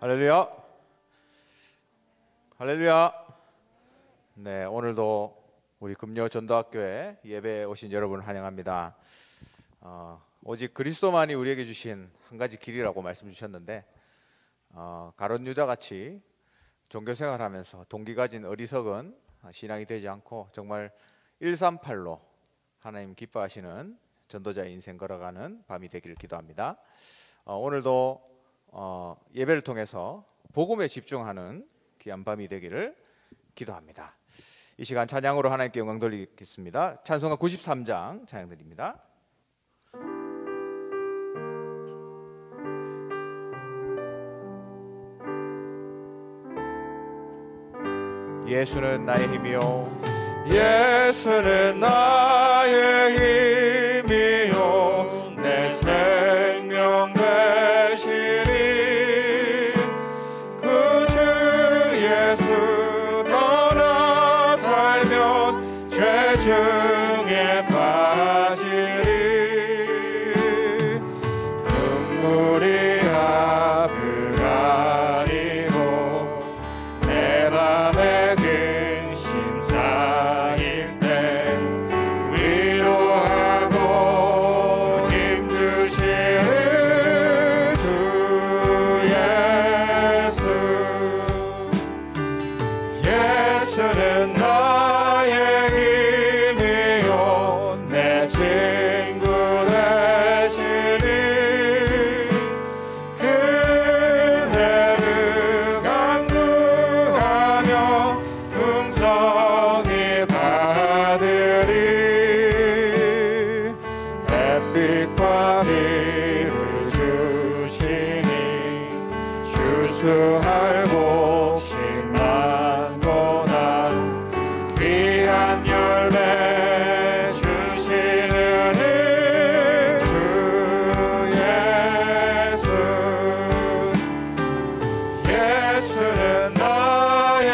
할렐루야. 할렐루야. 네, 오늘도 우리 금요 전도학교에 예배에 오신 여러분을 환영합니다. 오직 그리스도만이 우리에게 주신 한 가지 길이라고 말씀 주셨는데, 가룟 유다 같이 종교 생활하면서 동기 가진 어리석은 신앙이 되지 않고 정말 138로 하나님 기뻐하시는 전도자의 인생 걸어가는 밤이 되기를 기도합니다. 오늘도 예배를 통해서 복음에 집중하는 귀한 밤이 되기를 기도합니다. 이 시간 찬양으로 하나님께 영광 돌리겠습니다. 찬송가 93장 찬양 드립니다. 예수는 나의 힘이요, 예수는 나의 힘이요, 내 생명 되시리. 그 주 예수 떠나 살면 죄 중에 빠지리. 눈물이 앞을 가리고 내 맘에 근심 쌓일 때 위로하고 힘 주시는 주 예수. 예수는 나의 힘이요, 내 친구 되시니. 그대를 강구하며 풍성히 받으리. 햇빛과 비를 주시니 추수할 곡식 많도다. 귀한 열매 주시는 주 예수. 예수는 나의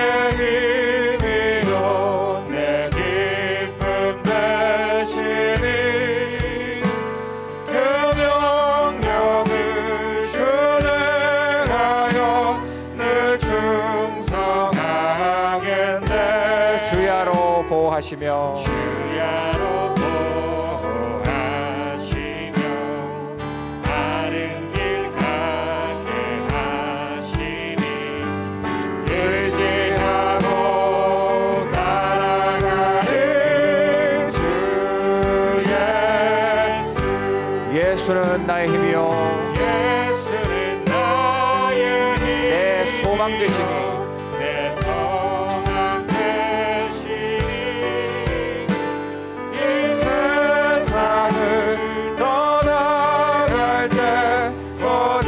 힘이요, 내 기쁨 되시니. 그 명령을 순행하여 늘 충성하겠네. 주야로 보호하시며 주야로 보호하시며 바른 길 가게 하시니. 의지하고 따라가는 주 예수. 예수는 나의 힘이요, 예수는 나의 힘, 내 소망 되시니. 내 소망 되시니. 이 세상을 떠나갈 때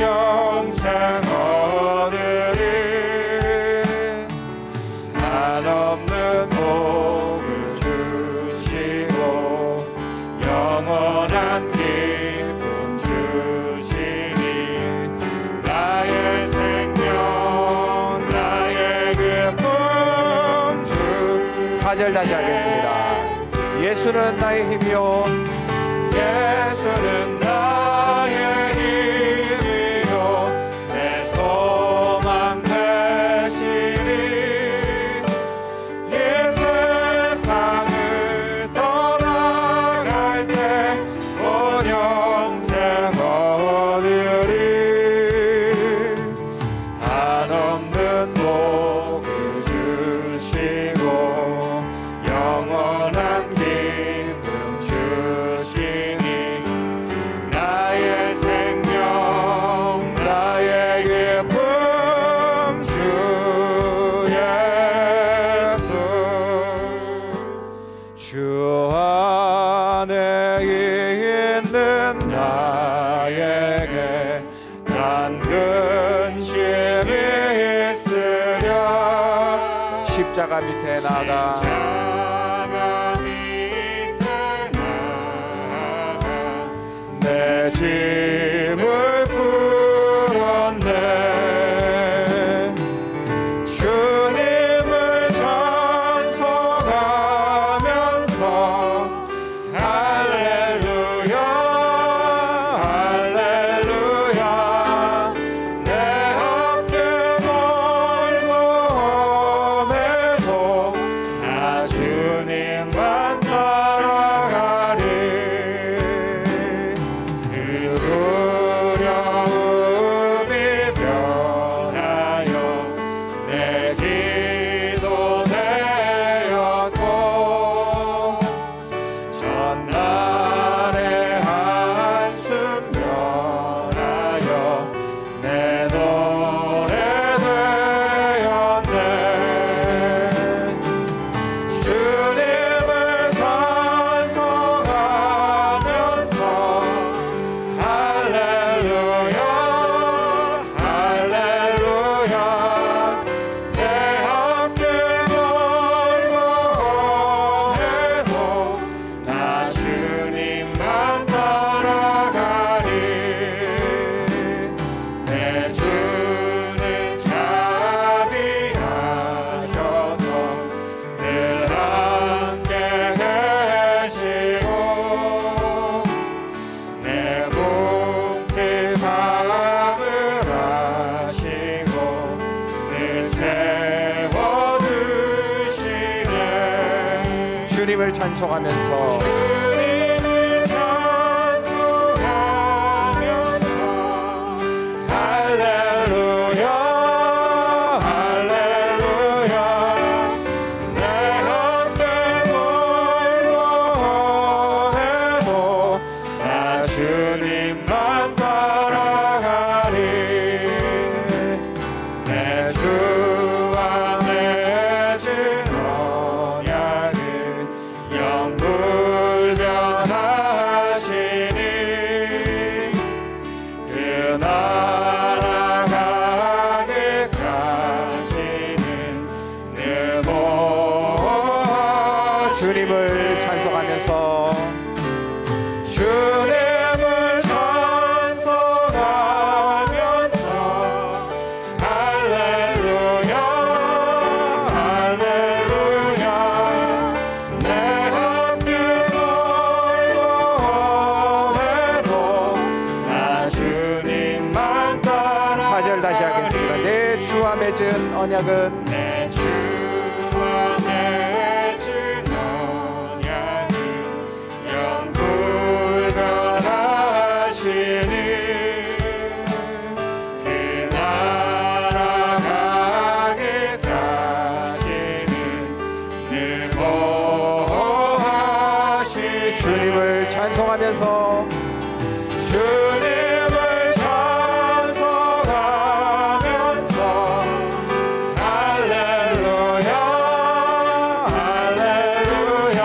영생 얻으리. 한없는 복을 주시고 영원한 기쁨 주시니. 나의 생명 나의 기쁨 주. 4절 다시 하겠습니다. 예수는 나의 힘이요, 예수는 나의 힘이요, 내 소망 되시니. 이 세상을 떠나갈 때 온 영생 얻으리. 한없는 복을 주시고 영원한 기쁨 주시니. 나의 생명 나의 기쁨 주 예수. 주 안에 있는 나에게 난 근심이 있으랴. 십자가 밑에 나가 내 짐을 풀었네. 주님을 찬송하면서 할렐루야 할렐루야. 내 어깨 주님을 찬송하면서 주님을 찬송하면서 할렐루야 할렐루야 내 함께 뭘로 해도 나 주님만 따라가리 내 주와 맺은 언약을 영불변하시니 그 나라 가기까지는 늘 모아 주님을 찬송하면서 주님을 찬송하면서 할렐루야 할렐루야 내 함께 뭘로 해도 나 주님만 따라 4절 다시 하겠습니다. 내 주와 맺은 언약은 내 주와 맺은 언약은 영불변하시니 그 나라 가기까지는 늘 보호하시 주님을 찬송하면서 주님을 찬송하면서 할렐루야 할렐루야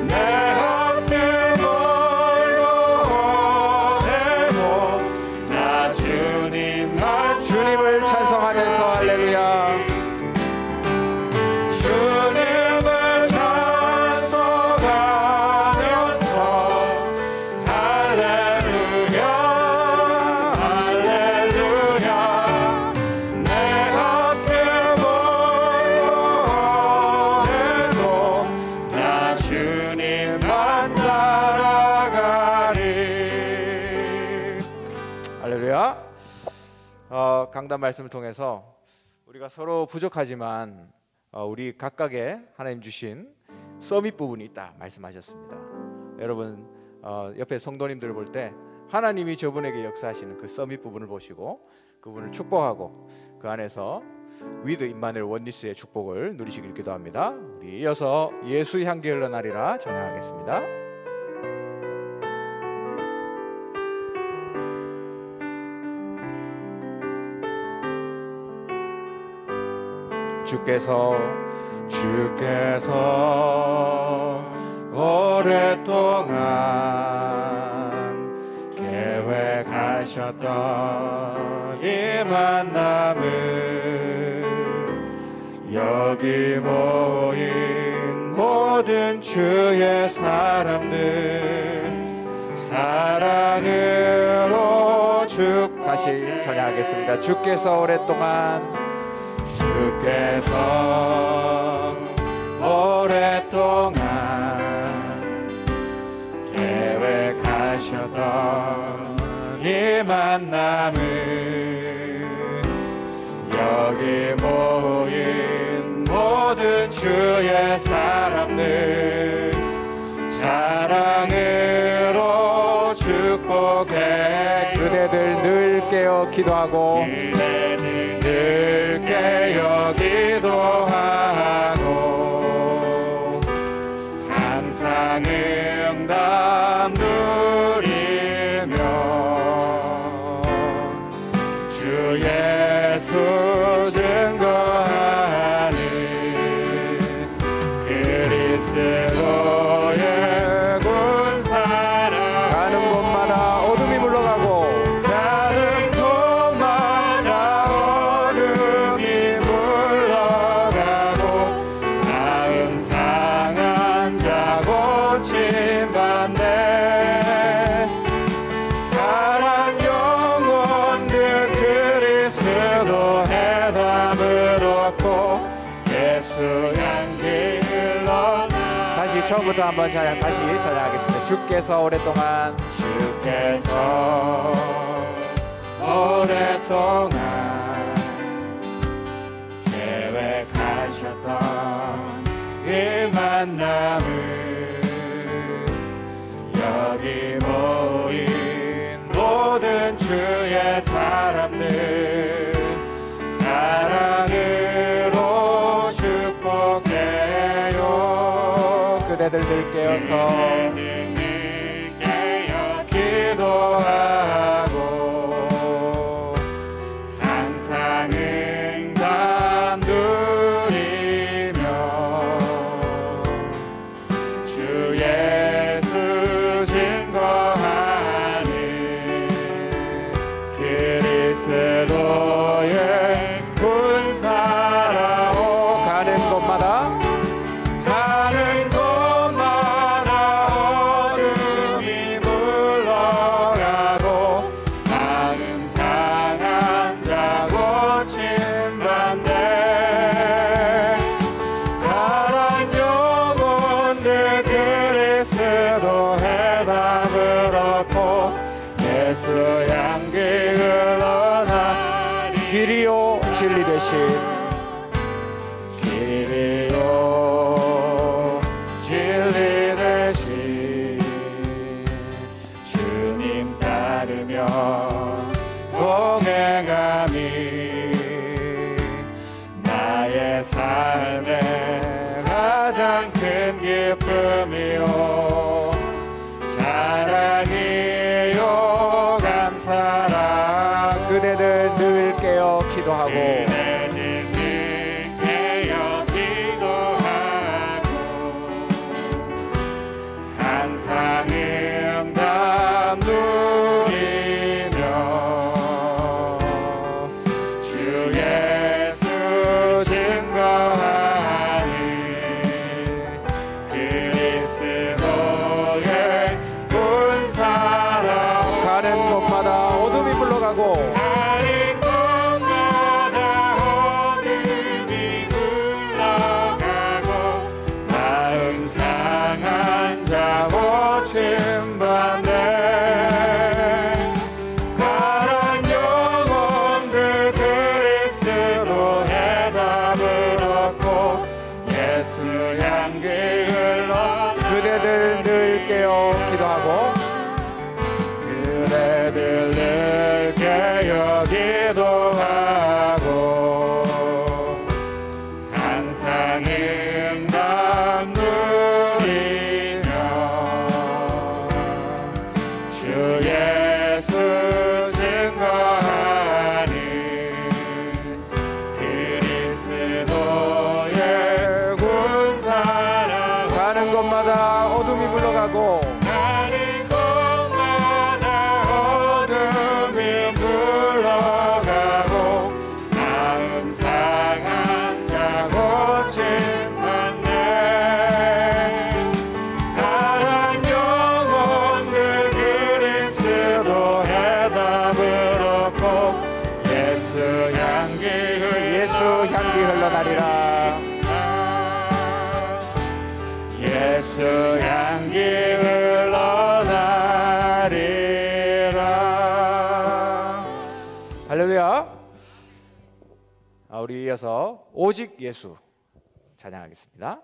내 함께 뭘로 해도 나 주님만 주님을 찬송하면서 할렐루야 주님을 찬송하면서 할렐루야 할렐루야 내 함께 뭘로 해도 나 주님만 따라가리. 할렐루야. 강단 말씀을 통해서 우리가 서로 부족하지만 우리 각각의 하나님 주신 서밋 부분이 있다 말씀하셨습니다. 여러분 옆에 성도님들을 볼 때 하나님이 저분에게 역사하시는 그 서밋 부분을 보시고 그분을 축복하고 그 안에서 위드 임마누엘 원리스의 축복을 누리시길 기도합니다. 우리 이어서 예수 향기 흘러나리라 찬양하겠습니다. 주께서 오랫동안 계획하셨던 이 만남을 여기 모인 모든 주의 사람들 사랑으로 다시 찬양하겠습니다. 주께서 오랫동안 계획하셨던 이 만남을 여기 모인 모든 주의 사람들 사랑으로 축복해 그대들 늘 깨어 기도하고 늘 깨어 기도하고 항상 응답 누리며 주 예수 증거하는 그리스도의 군사라 가는 곳마다 어둠이 물러가고 다시 처음부터 한번 다시 찬양하겠습니다. 주께서 오랫동안 계획하셨던 이 만남 사랑으로 축복해요. 그대들 늘 깨어서 기도하고 항상 응답 누리며 주 예수 증거하는 그리스도의 군사라오. 가는 곳마다 가는 곳마다 어둠이 물러가고 마음 상한 자 고침받네. 가란 영혼들 그리스도의 답을 얻고 예수 향기 흘러나리. 길이요 진리 되신 길이요 진리 되신 주님 따르며 동행함이 나의 삶의 가장 큰 기쁨이요 자랑이요 감사라. 그대들 늘 깨어 기도하고 그대들 늘 깨어 기도하고 항상 응답 누리며 주 예수 증거하는 그리스도의 군사라오. 가는 곳마다 어둠이 물러가고 가는 곳마다 어둠이 물러가고 마음 상한 자 고침받네. 가란 영혼들 그리스도의 답을 얻고 예수 향기 흘러. 그대들 늘 깨어 기도하고 그대들 늘 깨어 기도하고 항상 응답 누리며 주 예수 증거하는 그리스도의 군사라. 가는 곳마다 어둠이 물러가고 가는 곳마다 어둠이 물러가고 마음 상한 자 고침받네. 가란 영혼들 그리스도의 답을 얻고 예수 향기 흘러나리라. 예수 향기 흘러나리라. 할렐루야. 우리 이어서 오직 예수 찬양하겠습니다.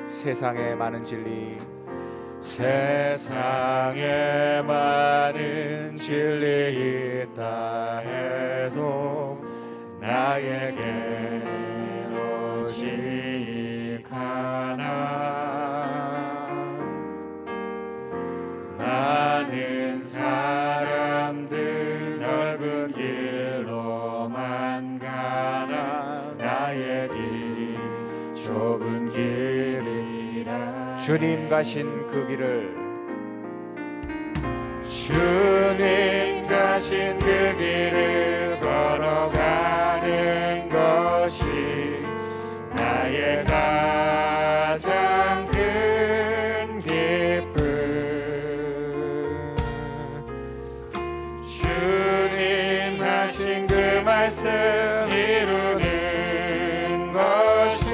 세상에 많은 진리, 세상에 많은 진리 있다 해도 나에겐 오직 하나. 많은 사람들 넓은 길로만 가나 나의 길 좁은 길이라. 주님 가신 그 길을, 주님 가신 그 길을 걸어가는 것이 나의 가장 큰 기쁨. 주님 하신 그 말씀 이루는 것이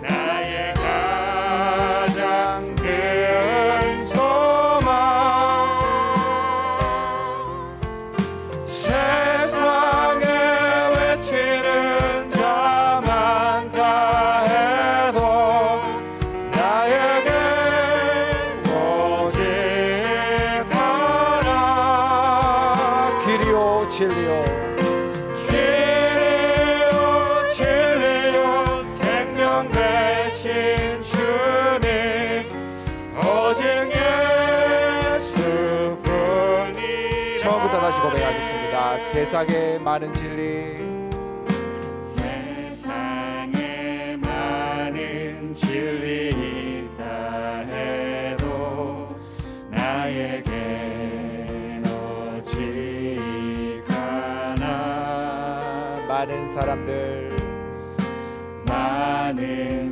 나의 가장 큰 소망. 세상에 외치는 세상에 많은 진리, 세상에 많은 진리 있다 해도 나에겐 오직 하나. 많은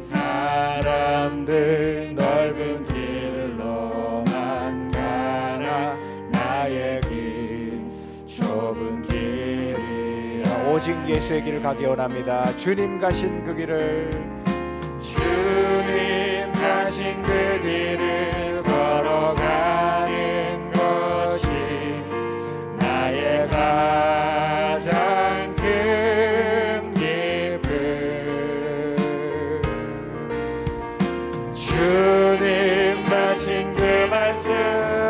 사람들 넓은 길로만 가나 나의 길 좁은 길이라. 오직 예수의 길을 가기 원합니다. 주님 가신 그 길을, 주님 가신 그 길을 걸어가는 것이 나의 가장 큰 기쁨. 주님 가신 그 말씀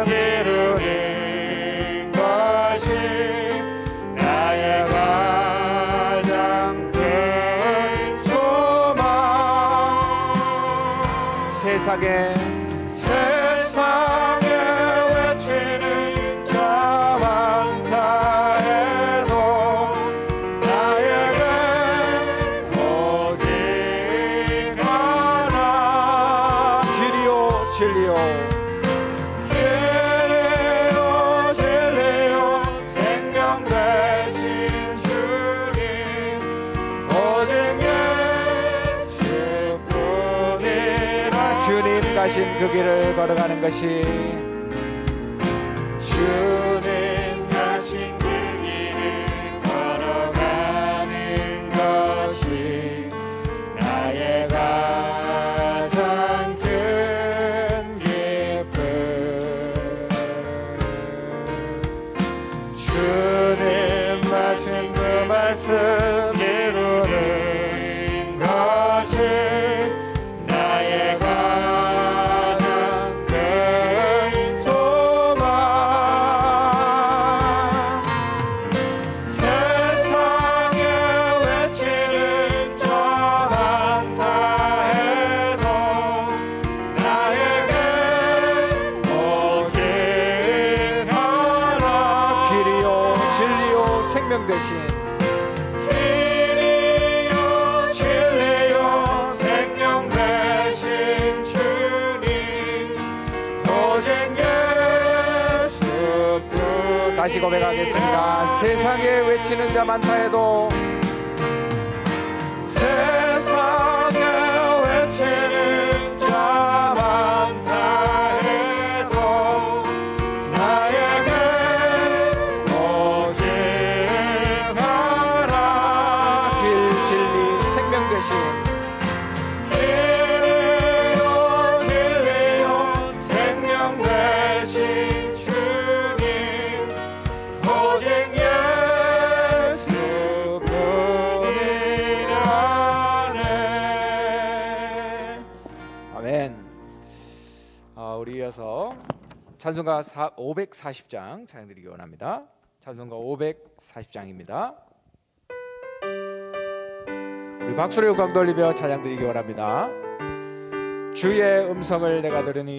이루는 것이 나의 가장 큰 소망. 세상에 외치는 자 많다 해도 나에겐 오직 하나. 길이요 진리요 진리요 생명 되신 주님 오직 예수뿐이라. 주님 가신 그 길을 걸어가는 것이, 주님 가신 그 길을 걸어가는 것이 나의 가장 큰 기쁨. 주님 가신 그 말씀 이루는 것이 나의 가장 큰 소망. 세상에 외치는 자 많다 해도 나에겐 오직 하나. 길이요 진리요 생명 되신, 길이요 진리요 생명 되신 주님 오직 예수뿐. 다시 고백하겠습니다. 세상에 외치는 자 많다 해도, 세상에 외치는 자 많다 해도 나에겐 오직 하나. 길 진리 생명 되신, 길이요 진리요 생명 되신 주님 오직 예수뿐이라네. 아멘. 우리 이어서 찬송가 540장 찬양드리기 원합니다. 찬송가 540장입니다. 우리 박수로 영광 돌리며 찬양드리기 원합니다. 주의 음성을 내가 들으니,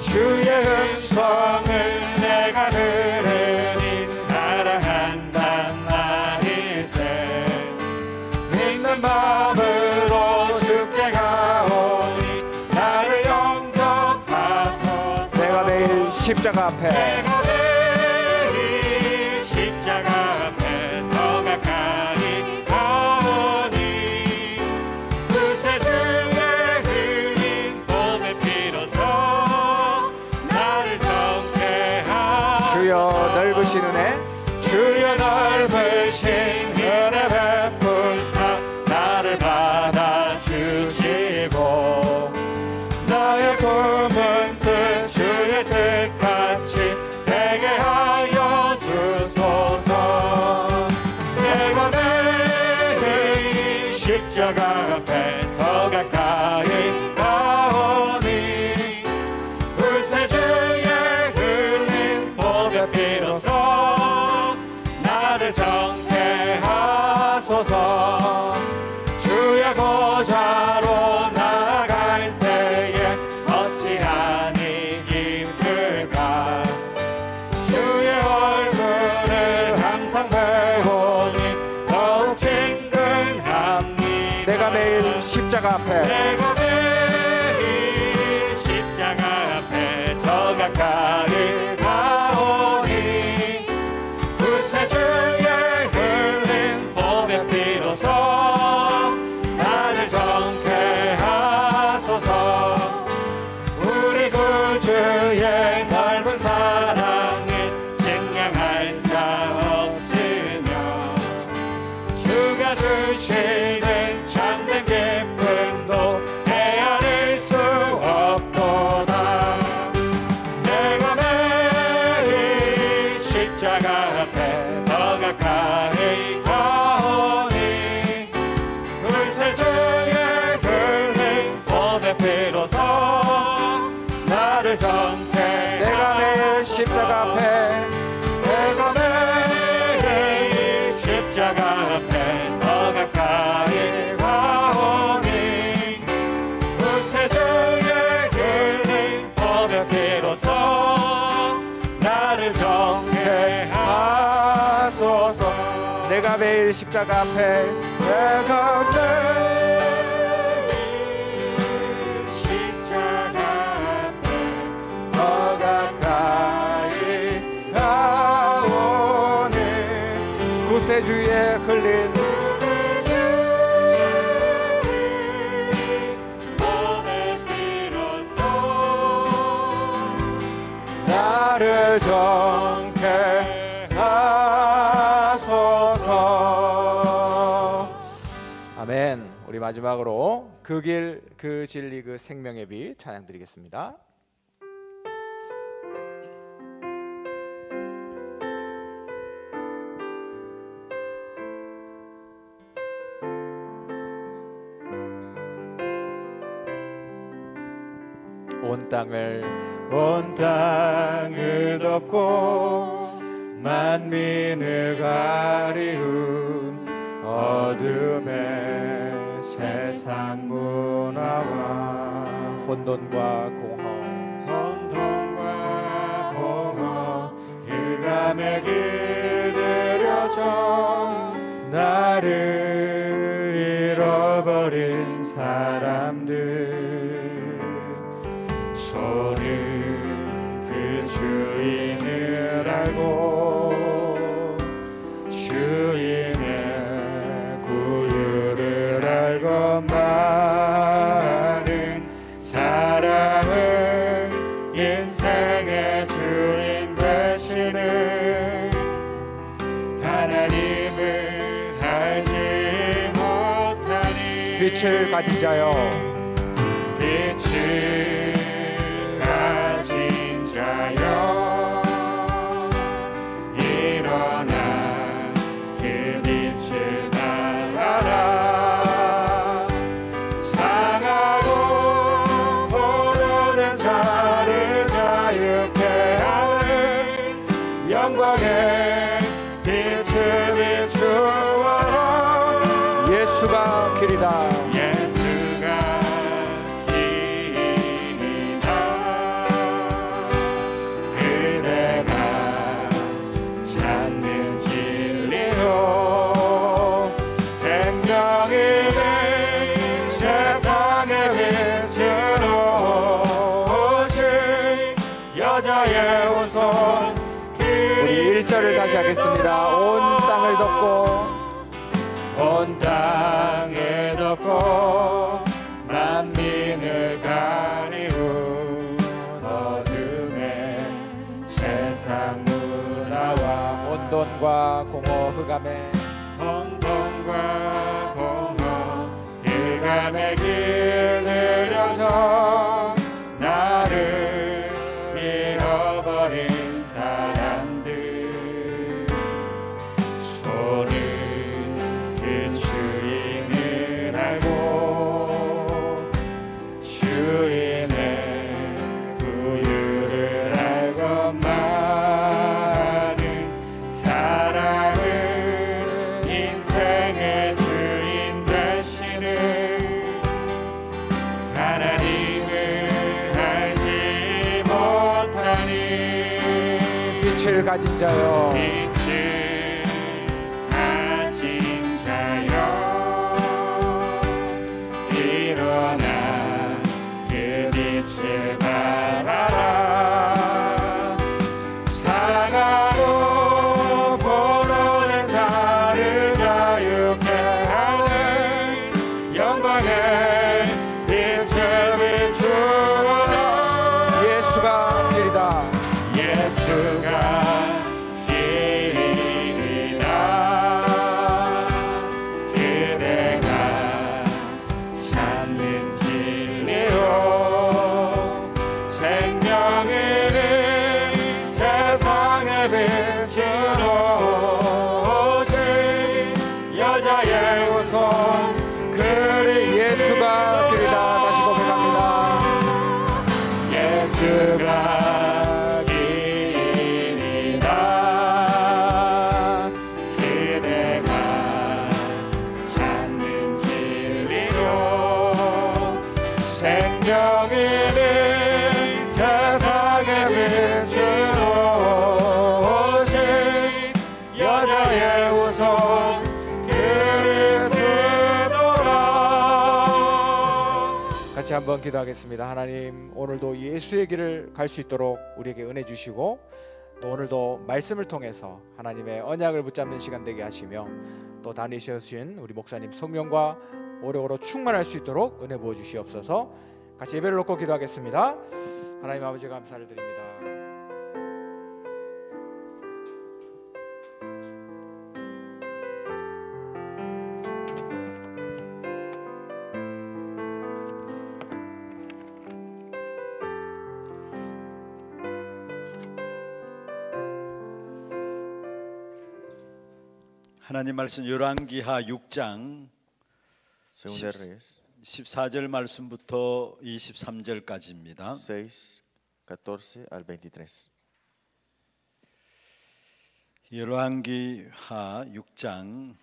주의 음성을 내가 들으니 사랑한단 말일세. 믿는 마음으로 주께 가오니 나를 영접하소서. 내가 매일 십자가 앞에, 내가 매일 십자가 앞에 더 가까이 가오니 그새 주의 흘린 봄의 피로써 나를 정케하소서. 주여 넓으신 은혜, 주여 넓으신 은혜 베푸사 나를 받아주시고 나의 품은 뜻 주의 뜻같이 되게 하여 주소서. 내가 매일 십자가 앞에 더 가까이 가오니 불새 주의 흘린 봄의 피로써 나를 정케하소서. 주의 보좌로 나아갈 때에 어찌하니 기쁠까. 주의 얼굴을 항상 내가 매일 십자가 앞에 내가 매일 십자가 앞에 더 가까이 가오니 구세주의 흘린 보배 피로써 나를 정케 하소서. 우리 구주의 넓은 사랑을 증량할 자 없으며 주가 주시는 참된 기쁨도 헤아릴 수 없도다. 내가 매일 십자가 앞에 더 가까이 가오니 구세주의 흘린 보배 피로써 나를 정케 내가 매일 십자가 앞에 내가 매일 십자가 앞에 더 가까이 가오니 구세주의 흘린 보배 피로써 나를 정케 하소서. 내가 매일 십자가 앞에 내가 매일 십자가 앞에 더 가까이 가오니 구세주의 흘린 보배 피로써 나를 정케 하소서. 아멘. 우리 마지막으로 그 길 그 진리 그 생명의 빛 찬양 드리겠습니다. 온 땅을 덮고 만민을 가리운 어둠의 세상 문화와 혼돈과 공허 흑암에 길들여져 나를 잃어버린 사람들 손은 그 주인을 알고 주인의 구유를 알고 많은 사람은 인생의 주인 되시는 하나님을 알지 못하니 빛을 가진 자여 빛을 가진 자여 일어나 그 빛을 따라라. 상하고 모르는 자를 자유케 하는 영광의 빛을 비추어라. 예수가 길이다. 우리 1절을 다시 하겠습니다. 온 땅을 덮고 만민을 가리운 어둠의 세상 문화와 혼돈과 공허 흑암에 길들여져 나를 잃어버린 사람들 손은 그 주인을 알고 주인의 구유를 알고 많은 사람은 인생의 주인 되시는 하나님을 알지 못하니 빛을 가진 자여 후손 예수가 길이다. 다시 고백합니다. 예수가 길이다. 그대가 찾는 진리요 생명이는 세상의 빛으로 오신 여자의 후손 그리스도라. 같이 한번 기도하겠습니다. 하나님, 오늘도 예수의 길을 갈 수 있도록 우리에게 은혜 주시고, 또 오늘도 말씀을 통해서 하나님의 언약을 붙잡는 시간 되게 하시며, 또 다니셔주신 우리 목사님 성령과 오래오래 충만할 수 있도록 은혜 부어 주시옵소서. 같이 예배를 놓고 기도하겠습니다. 하나님 아버지, 감사를 드립니다. 하나님 말씀 열왕기하 6장 Segunda de Reyes 14절 말씀부터 23절까지입니다. 6, 14 al 23. 열왕기하 6장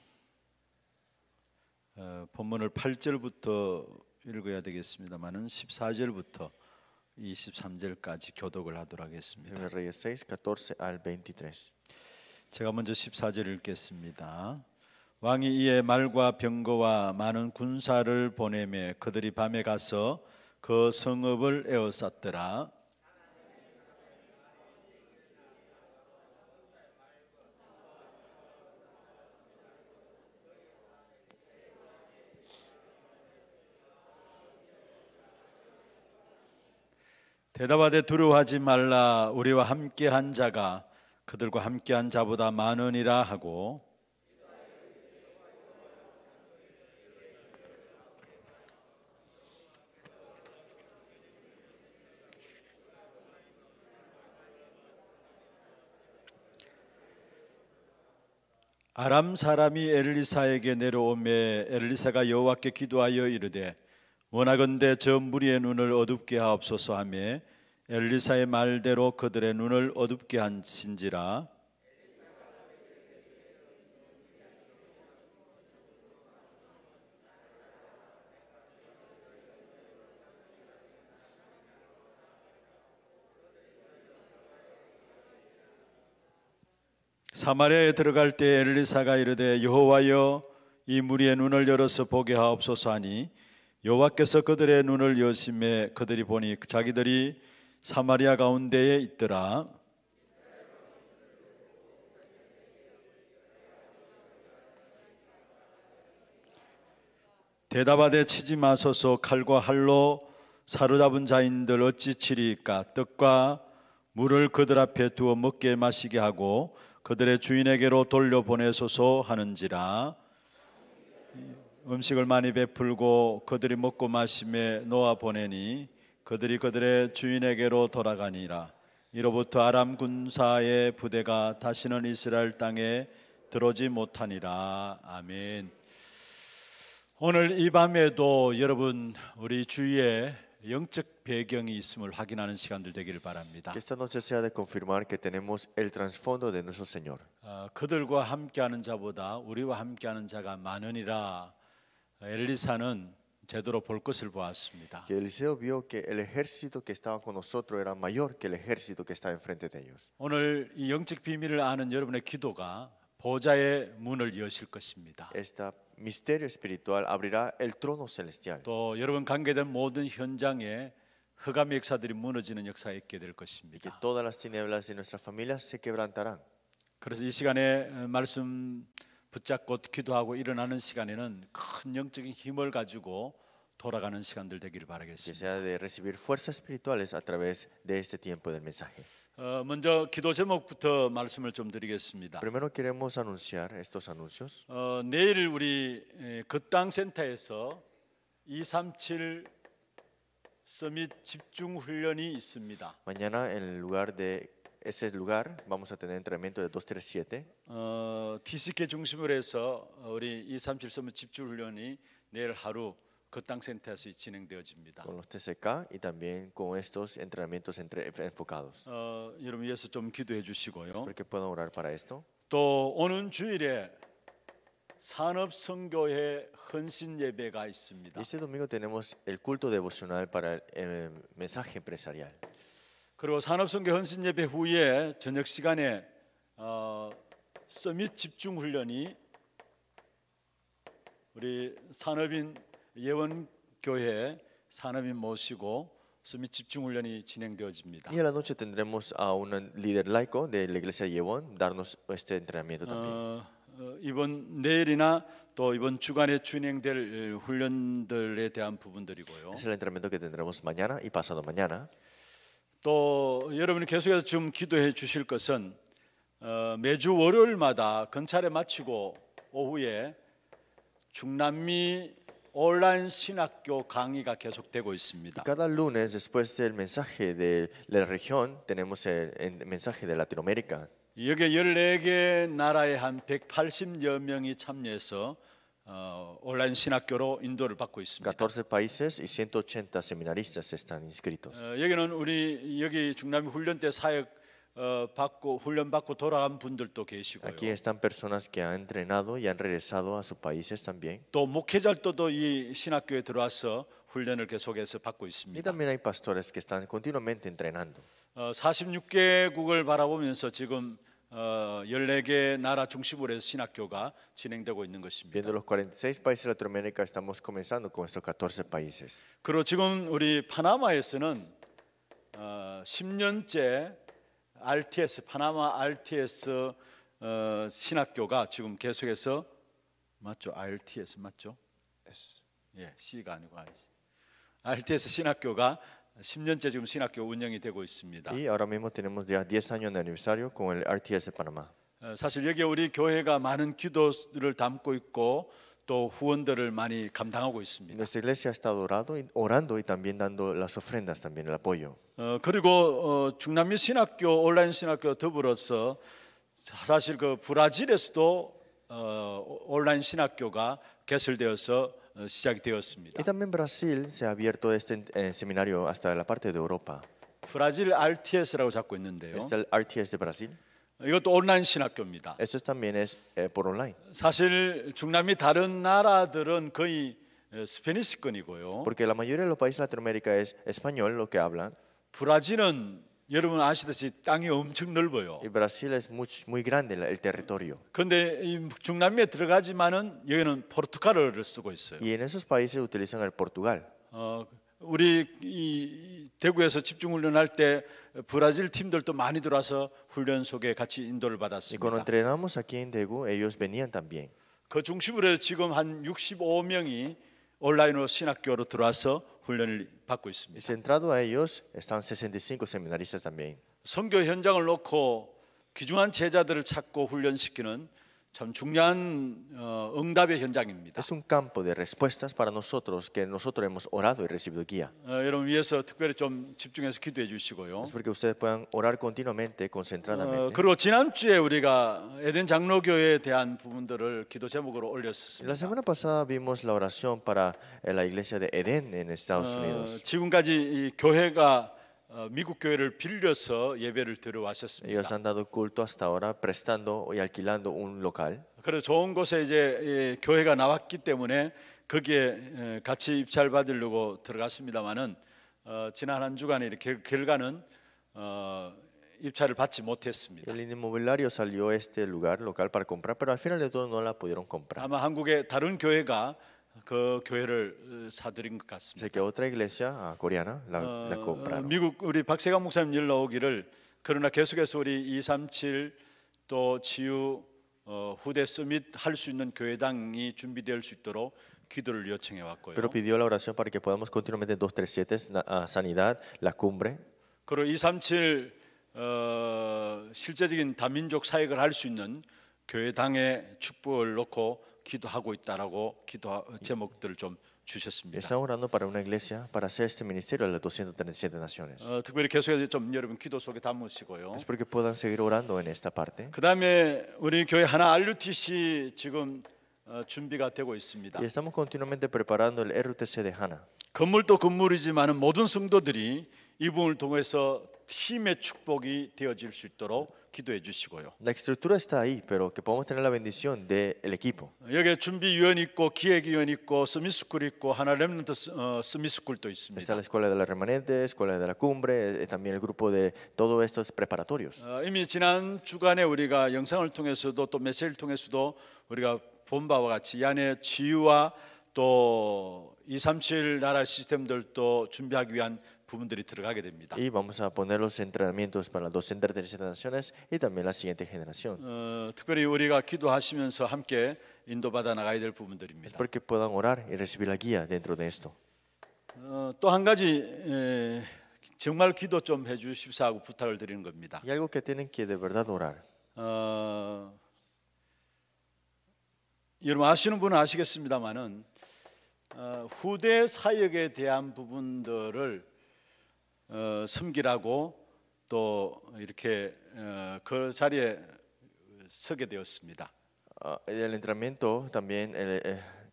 본문을 8절부터 읽어야 되겠습니다만은 14절부터 23절까지 교독을 하도록 하겠습니다. Segunda de Reyes 6, 14 al 23. 제가 먼저 14절 읽겠습니다. 왕이 이에 말과 병거와 많은 군사를 보내매 그들이 밤에 가서 그 성읍을 에워쌌더라. 대답하되 두려워하지 말라. 우리와 함께한 자가 그들과 함께한 자보다 많으니라 하고, 아람 사람이 엘리사에게 내려오매 엘리사가 여호와께 기도하여 이르되 원하건대 저 무리의 눈을 어둡게 하옵소서 하며 엘리사의 말대로 그들의 눈을 어둡게 한신지라. 사마리아에 들어갈 때 엘리사가 이르되 여호와여 이 무리의 눈을 열어서 보게 하옵소서 하니 여호와께서 그들의 눈을 여심해 그들이 보니 자기들이 사마리아 가운데에 있더라. 대답하되 치지 마소서. 칼과 활로 사로잡은 자인들 어찌 치리까. 떡과 물을 그들 앞에 두어 먹게 마시게 하고 그들의 주인에게로 돌려보내소서 하는지라. 음식을 많이 베풀고 그들이 먹고 마심에 놓아 보내니 그들이 그들의 주인에게로 돌아가니라. 이로부터 아람 군사의 부대가 다시는 이스라엘 땅에 들어오지 못하니라. 아멘. 오늘 이 밤에도 여러분 우리 주위에 영적 배경이 있음을 확인하는 시간들 되기를 바랍니다. Que esta noche sea de confirmar que tenemos el trasfondo de nuestro Señor. 그들과 함께하는 자보다 우리와 함께하는 자가 많으니라. 엘리사는 제대로 볼 것을 보았습니다. Que Eliseo vio que el ejército que estaba con nosotros era mayor que el ejército que estaba enfrente de ellos. 오늘 이 영적 비밀을 아는 여러분의 기도가 보좌의 문을 여실 것입니다. Este misterio espiritual abrirá el trono celestial. 또 여러분 관계된 모든 현장에 흑암의 역사들이 무너지는 역사가 있게 될 Y que 것입니다. todas las tinieblas de nuestras familias se quebrantarán. 그래서 이 시간에 말씀 붙잡고 기도하고 일어나는 시간에는 큰 영적인 힘을 가지고 돌아가는 시간들 되기를 Que 바라겠습니다. sea de recibir fuerzas espirituales a través de este tiempo del mensaje. 먼저 기도 제목부터 말씀을 좀 드리겠습니다. Primero queremos anunciar estos anuncios. 내일 우리 그 땅 센터에서 237 서밋 집중 훈련이 있습니다. Mañana en el lugar de ese lugar vamos a tener entrenamiento de 237. TCK 중심으로 해서 우리 237 서밋 집중 훈련이 내일 하루 그 땅 센터에서 진행되어집니다. Con los TCK y también con estos entrenamientos enfocados. 여러분 위해서 좀 기도해 주시고요. Espero que puedan orar para esto. 또 오는 주일에 산업선교회 헌신 예배가 있습니다. Y este domingo tenemos el culto devocional para el mensaje empresarial. 그리고 산업선교 헌신 예배 후에 저녁 시간에 서밋 집중 훈련이 우리 산업인 예원교회 산업인 모시고 서밋 집중 훈련이 진행되어집니다. Y a la noche tendremos a un líder laico de la iglesia Yewon darnos este entrenamiento también. 이번 내일이나 또 이번 주간에 진행될 훈련들에 대한 부분들이고요. Es el entrenamiento que tendremos mañana y pasado mañana. 또 여러분이 계속해서 좀 기도해 주실 것은 매주 월요일마다 건차례 마치고 오후에 중남미 온라인 신학교 강의가 계속되고 있습니다. Cada lunes después del mensaje de la región tenemos el mensaje de Latinoamérica. 여기 14개 나라의 한 180여 명이 참여해서 온라인 신학교로 인도를 받고 있습니다. 14 países y 180 seminaristas están inscritos. 여기는 우리 여기 중남미 훈련 때 사역 받고 훈련 받고 돌아간 분들도 계시고요. Aquí están personas que han entrenado y han regresado a sus países también. 또 목회자들도 이 신학교에 들어와서 훈련을 계속해서 받고 Y 있습니다. también hay pastores que están continuamente entrenando. 46개국을 바라보면서 지금 14개 나라 중심으로 해서 신학교가 진행되고 있는 것입니다. Viendo los 46 países de Latinoamérica, estamos comenzando con estos 14 países. 그리고 지금 우리 파나마에서는 10년째 RTS 파나마 RTS 신학교가 지금 계속해서 맞죠? RTS 맞죠? 예, C가 아니고 RTS 신학교가 10년째 지금 신학교 운영이 되고 있습니다. Y ahora mismo tenemos ya 10 años de aniversario con el RTS de Panamá. 사실 여기 우리 교회가 많은 기도를 담고 있고 또 후원들을 많이 감당하고 있습니다. Nuestra iglesia ha estado orando y también dando las ofrendas, también el apoyo. 그리고 중남미 신학교 온라인 신학교 더불어서 사실 그 브라질에서도 온라인 신학교가 개설되어서 시작이 되었습니다. Y también Brasil se ha abierto este seminario hasta la parte de Europa. 브라질 RTS라고 잡고 있는데요. Está el RTS de Brasil. 이것도 온라인 신학교입니다. Eso también es por online. 사실 중남미 다른 나라들은 거의 스페니시권이고요. Porque la mayoría de los países de Latinoamérica es español lo que hablan. 브라질은 여러분 아시듯이 땅이 엄청 넓어요. Y Brasil es muy grande el territorio. 그런데 이 중남미에 들어가지만은 여기는 포르투갈어를 쓰고 있어요. Y en esos países utilizan el Portugal. 우리 이 대구에서 집중훈련할 때 브라질 팀들도 많이 들어와서 훈련 속에 같이 인도를 Y cuando 받았습니다. entrenamos aquí en Daegu, ellos venían también. 그 중심으로 해서 지금 한 65명이 온라인으로 신학교로 들어와서 훈련을 받고 Y 있습니다. centrado a ellos están 65 seminaristas también. 선교 현장을 놓고 귀중한 제자들을 찾고 훈련시키는 참 중요한 응답의 현장입니다. Es un campo de respuestas para nosotros que nosotros hemos orado y recibido guía. 여러분 위해서 특별히 좀 집중해서 기도해 주시고요. Es porque ustedes puedan orar continuamente, concentradamente. 그리고 지난주에 우리가 에덴 장로교회에 대한 부분들을 기도 제목으로 La 올렸습니다. semana pasada vimos la oración para la iglesia de Edén en Estados Unidos. 지금까지 이 교회가 미국 교회를 빌려서 예배를 Ellos 드려왔었습니다. han dado culto hasta ahora prestando y alquilando un local. 그래서 좋은 곳에 이제 교회가 나왔기 때문에 거기에 같이 입찰 받으려고 들어갔습니다만은 지난 한 주간에 이렇게 결과는 입찰을 받지 못했습니다. El inmobiliario salió a este lugar local para comprar, pero al final de todo no la pudieron comprar. 아마 한국의 다른 교회가 그 교회를 사들인 것 같습니다. Sé que otra iglesia coreana la compraron. 미국 우리 박세강 목사님 연락 오기를 그러나 계속해서 우리 237 또 지유 후대 서밋 할 수 있는 교회당이 준비될 수 있도록 기도를 요청해 왔고요. Pero pidió la oración para que podamos continuamente 237 sanidad, la cumbre. 그리고 237 실제적인 다민족 사역을 할 수 있는 교회당의 축복을 놓고 기도하고 있다라고 기도 제목들을 좀 주셨습니다. Estamos orando para una iglesia para hacer este ministerio a las 237 naciones. 특별히 계속해서 좀 여러분 기도 속에 담으시고요. Espero que puedan seguir orando en esta parte. 그 다음에 우리 교회 하나 RUTC 지금 준비가 되고 있습니다. Y estamos continuamente preparando el RUTC de Hana. 건물도 건물이지만 모든 성도들이 이 부분을 통해서 힘의 축복이 되어질 수 있도록 기도해 주시고요. La estructura está ahí, pero que podamos tener la bendición del equipo. 여기 준비위원 있고 기획위원 있고 서밋스쿨 있고 하나 렘넌트 서밋스쿨도 Está 있습니다. la escuela de la remanente, escuela de la cumbre, también el grupo de todos estos preparatorios. 이미 지난 주간에 우리가 영상을 통해서도 또 메시지를 통해서도 우리가 본 바와 같이 이 안에 지유와 또 237 나라 시스템들도 준비하기 위한 부분들이 들어가게 됩니다. Y vamos a poner los entrenamientos para las 237 naciones y también la siguiente generación. 특별히 우리가 기도하시면서 함께 인도받아 나가야 될 부분들입니다. Espero que puedan orar y recibir la guía dentro de esto. 또 한 가지 정말 기도 좀 해주십사 하고 부탁을 드리는 겁니다. Y algo que tienen que de verdad orar. 여러분 아시는 분은 아시겠습니다만은 후대 사역에 대한 부분들을 섬기라고 또 이렇게 그 자리에 서게 되었습니다. El entrenamiento también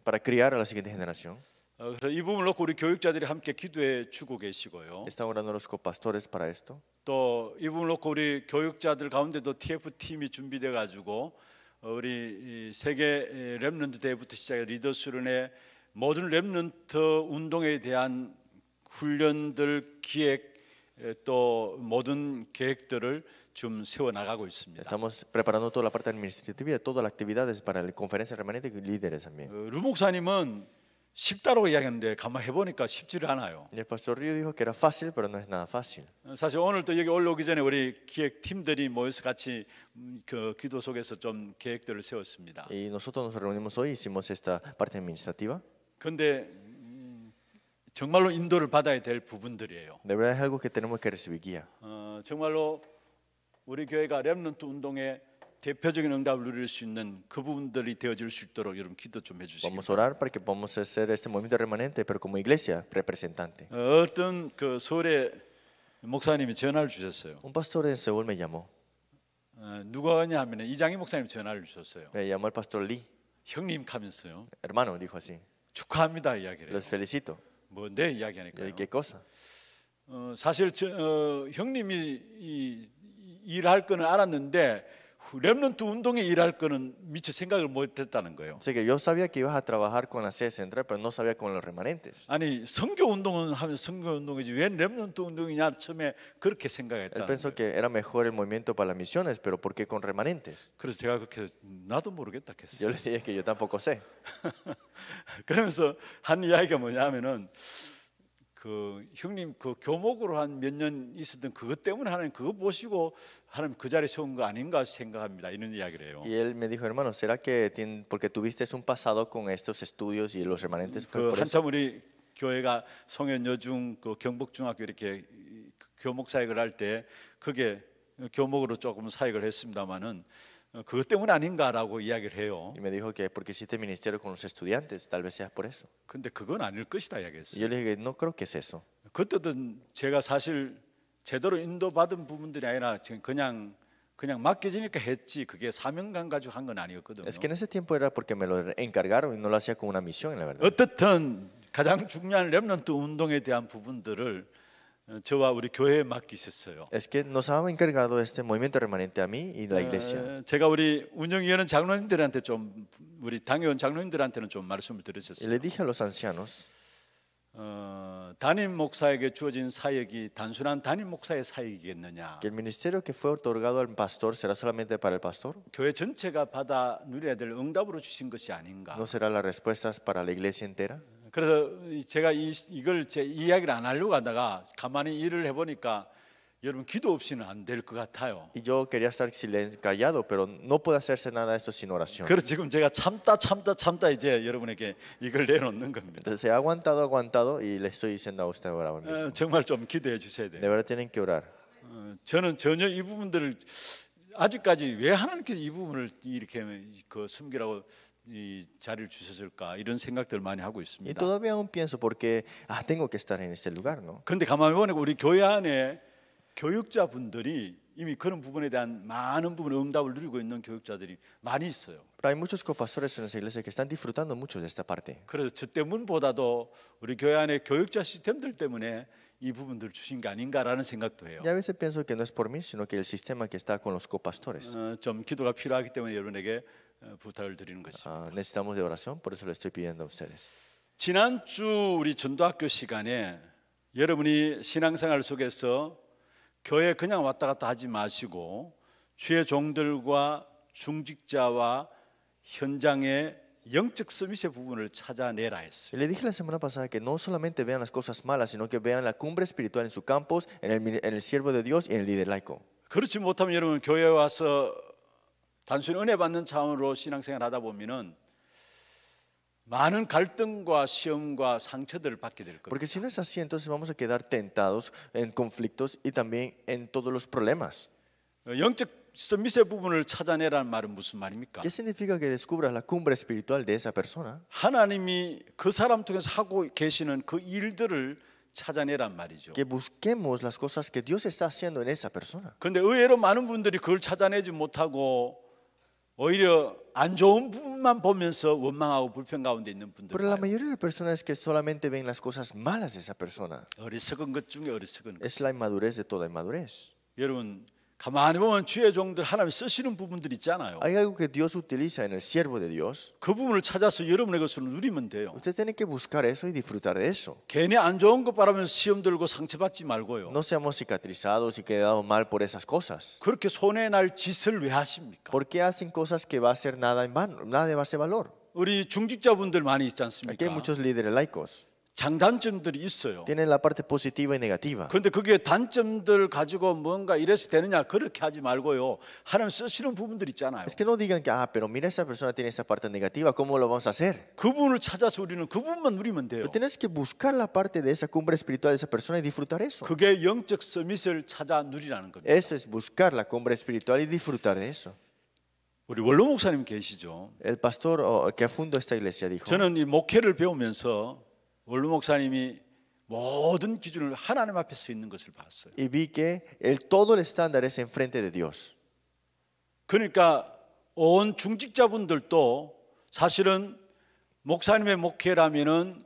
para criar a la siguiente generación. 그래서 이 부분을 놓고 우리 교육자들이 함께 기도해 주고 계시고요. Están orando los copastores para esto. 또 이 부분을 놓고 우리 교육자들 가운데도 TF 팀이 준비돼 가지고 우리 세계 렘넌트 대회부터 시작해 리더스론의 모든 렘넌트 운동에 대한 훈련들 기획 또 모든 계획들을 좀 세워 나가고 있습니다. Estamos preparando toda la parte administrativa y todas las actividades para la conferencia remanente y líderes también. 루 목사님은 쉽다고 이야기했는데 가만 해보니까 쉽지를 않아요. Y el pastor Río dijo que era fácil, pero no es nada fácil. 사실 오늘 또 여기 올라오기 전에 우리 기획 팀들이 모여서 같이 그 기도 속에서 좀 계획들을 세웠습니다. Y nosotros nos reunimos hoy, hicimos esta parte administrativa. 그런데 정말로 인도를 받아야 될 부분들이에요. De verdad es algo que tenemos que recibir guía. 정말로 우리 교회가 렘넌트 운동의 대표적인 응답을 누릴 수 있는 그 부분들이 되어질 수 있도록 여러분 기도 좀 해주시기 Vamos a orar para que podamos hacer este movimiento remanente, pero como iglesia representante. 어떤 그 서울의 목사님이 전화를 주셨어요. Un pastor en Seúl me llamó. 누구냐 하면 이장희 목사님 전화를 주셨어요. Me llamó el pastor Lee. 형님 하면서요. Hermano, dijo así. 축하합니다 이야기를 해요. Los felicito. 뭔데 Y 이야기하니까요. ¿qué cosa? 사실 형님이 일할 거는 알았는데 렘넌트 운동에 일할 거는 미처 생각을 못했다는 거예요. Así que yo sabía que ibas a trabajar con la sede central, pero no sabía con los remanentes. 아니 선교 운동은 하면 선교 운동이지 왜 렘넌트 운동이냐 처음에 그렇게 Él 생각했다는 pensó 거예요. que era mejor el movimiento para las misiones, pero ¿por qué con remanentes? 그래서 제가 그렇게 나도 모르겠다 Yo 했어요. le dije que yo tampoco sé. 그러면서 한 이야기가 뭐냐면은 그 형님 그 교목으로 한 몇 년 있었던 그것 때문에 하나님 그거 보시고 하나님 그 자리에 세운 거 아닌가 생각합니다. 이런 이야기를 해요. Y él me dijo, hermano, ¿será que porque tuviste un pasado con estos estudios y los remanentes fue 그 por eso? 한참 우리 교회가 성현 여중 그 경북중학교 이렇게 교목 사역을 할 때 그게 교목으로 조금 사역을 했습니다마는 그것 때문 아닌가라고 이야기를 해요. Y me dijo que porque hiciste ministerio con los estudiantes, tal vez sea por eso. 근데 그건 아닐 것이다 Y 이야기했어요. yo le dije, no creo que es eso. 그때는 제가 사실 제대로 인도받은 부분들이 아니라 그냥 맡겨지니까 했지 그게 사명감 가지고 한 건 아니었거든요. Es que en ese tiempo era porque me lo encargaron y no lo hacía con una misión, la verdad. 어떻든 가장 중요한 렘넌트 운동에 대한 부분들을 저와 우리 교회에 맡기셨어요. Es que nos ha encargado este movimiento remanente a mí y la iglesia. 제가 우리 운영위원 장로님들한테 좀 우리 당회원 장로님들한테는 좀 말씀을 Y 드렸었어요. le dije a los ancianos, 담임 목사에게 주어진 사역이 단순한 담임 목사의 사역이겠느냐? que el ministerio que fue otorgado al pastor será solamente para el pastor. 교회 전체가 받아 누려야 될 응답으로 주신 것이 아닌가? ¿No será las respuestas para la iglesia entera? 그래서 제가 이걸 제 이야기를 안 하려고 하다가 가만히 일을 해보니까 여러분 기도 없이는 안 될 것 같아요. Y yo quería estar callado, pero no puede hacerse nada de esto sin oración. 그래서 지금 제가 참다 이제 여러분에게 이걸 내놓는 겁니다. Entonces he aguantado y le estoy diciendo a usted ahora mismo. 정말 좀 기도해 주셔야 De 돼요. verdad tienen que orar. 저는 전혀 이 부분들을 아직까지 왜 하나님께서 이 부분을 이렇게 그 섬기라고 이 자리를 주셨을까 이런 생각들 많이 하고 Y 있습니다. todavía aún pienso porque tengo que estar en este lugar, ¿no? 그런데 가만히 보니까 우리 교회 안에 교육자분들이 이미 그런 부분에 대한 많은 부분의 응답을 누리고 있는 교육자들이 많이 있어요. Pero hay muchos copastores en esa iglesia que están disfrutando mucho de esta parte. 그래서 저 때문보다도 우리 교회 안에 교육자 시스템들 때문에 이 부분들을 주신 게 아닌가라는 생각도 해요. Y a veces pienso que no es por mí, sino que el sistema que está con los copastores. 좀 기도가 필요하기 때문에 여러분에게 부탁을 드리는 것입니다. Necesitamos de oración, por eso le estoy pidiendo a ustedes. 지난주 우리 전도학교 시간에 여러분이 신앙생활 속에서 교회 그냥 왔다 갔다 하지 마시고 주의 종들과 중직자와 현장의 영적 서밋의 부분을 찾아내라 했어요. Y le dije la semana pasada que no solamente vean las cosas malas, sino que vean la cumbre espiritual en su campus, en el siervo de Dios y en el líder laico. 그렇지 못하면 여러분 교회에 와서 단순히 은혜 받는 차원으로 신앙생활 하다 보면은 많은 갈등과 시험과 상처들을 받게 될 겁니다. Porque si no es así, entonces vamos a quedar tentados en conflictos y también en todos los problemas. 영적 서밋의 부분을 찾아내라는 말은 무슨 말입니까? ¿Qué significa que descubras la cumbre espiritual de esa persona? 하나님이 그 사람 통해서 하고 계시는 그 일들을 찾아내란 말이죠. Que busquemos las cosas que Dios está haciendo en esa persona. 그런데 의외로 많은 분들이 그걸 찾아내지 못하고 오히려 안 좋은 부분만 보면서 원망하고 불평 가운데 있는 분들 Pero la 봐요. mayoría de las personas que solamente ven las cosas malas de esa persona. 어리석은 것 중에 어리석은 것. Es la inmadurez de toda inmadurez. 여러분 가만히 보면 주의 종들 하나님이 쓰시는 부분들 있잖아요. Hay algo que Dios utiliza en el siervo de Dios. 그 부분을 찾아서 여러분의 것으로 누리면 돼요. Usted tiene que buscar eso y disfrutar de eso. 괜히 안 좋은 것 바라면서 시험 들고 상처받지 말고요. No seamos cicatrizados y quedados mal por esas cosas. 그렇게 손해 날 짓을 왜 하십니까? ¿Por qué hacen cosas que va a ser nada en vano, nada de base valor? 우리 중직자분들 많이 있지 Aquí hay 않습니까? muchos líderes laicos. 장단점들이 있어요. Tienen la parte positiva y negativa. 그런데 그게 단점들 가지고 뭔가 이래서 되느냐 그렇게 하지 말고요. 하나님 쓰시는 부분들 있잖아요. Es que no digan que, pero mira, esa persona tiene esa parte negativa, ¿cómo lo vamos a hacer? 그 부분을 찾아서 우리는 그 부분만 누리면 돼요. Pero tienes que buscar la parte de esa cumbre espiritual de esa persona y disfrutar eso. 그게 영적 서밋을 찾아 누리라는 겁니다. Eso es buscar la cumbre espiritual y disfrutar de eso. 우리 원로 목사님 계시죠? El pastor que fundó esta iglesia dijo, 저는 이 목회를 배우면서 원로 목사님이 모든 기준을 하나님 앞에 서 있는 것을 봤어요. y vi que todo el estándar es enfrente de Dios. 그러니까 온 중직자분들도 사실은 목사님의 목회라면은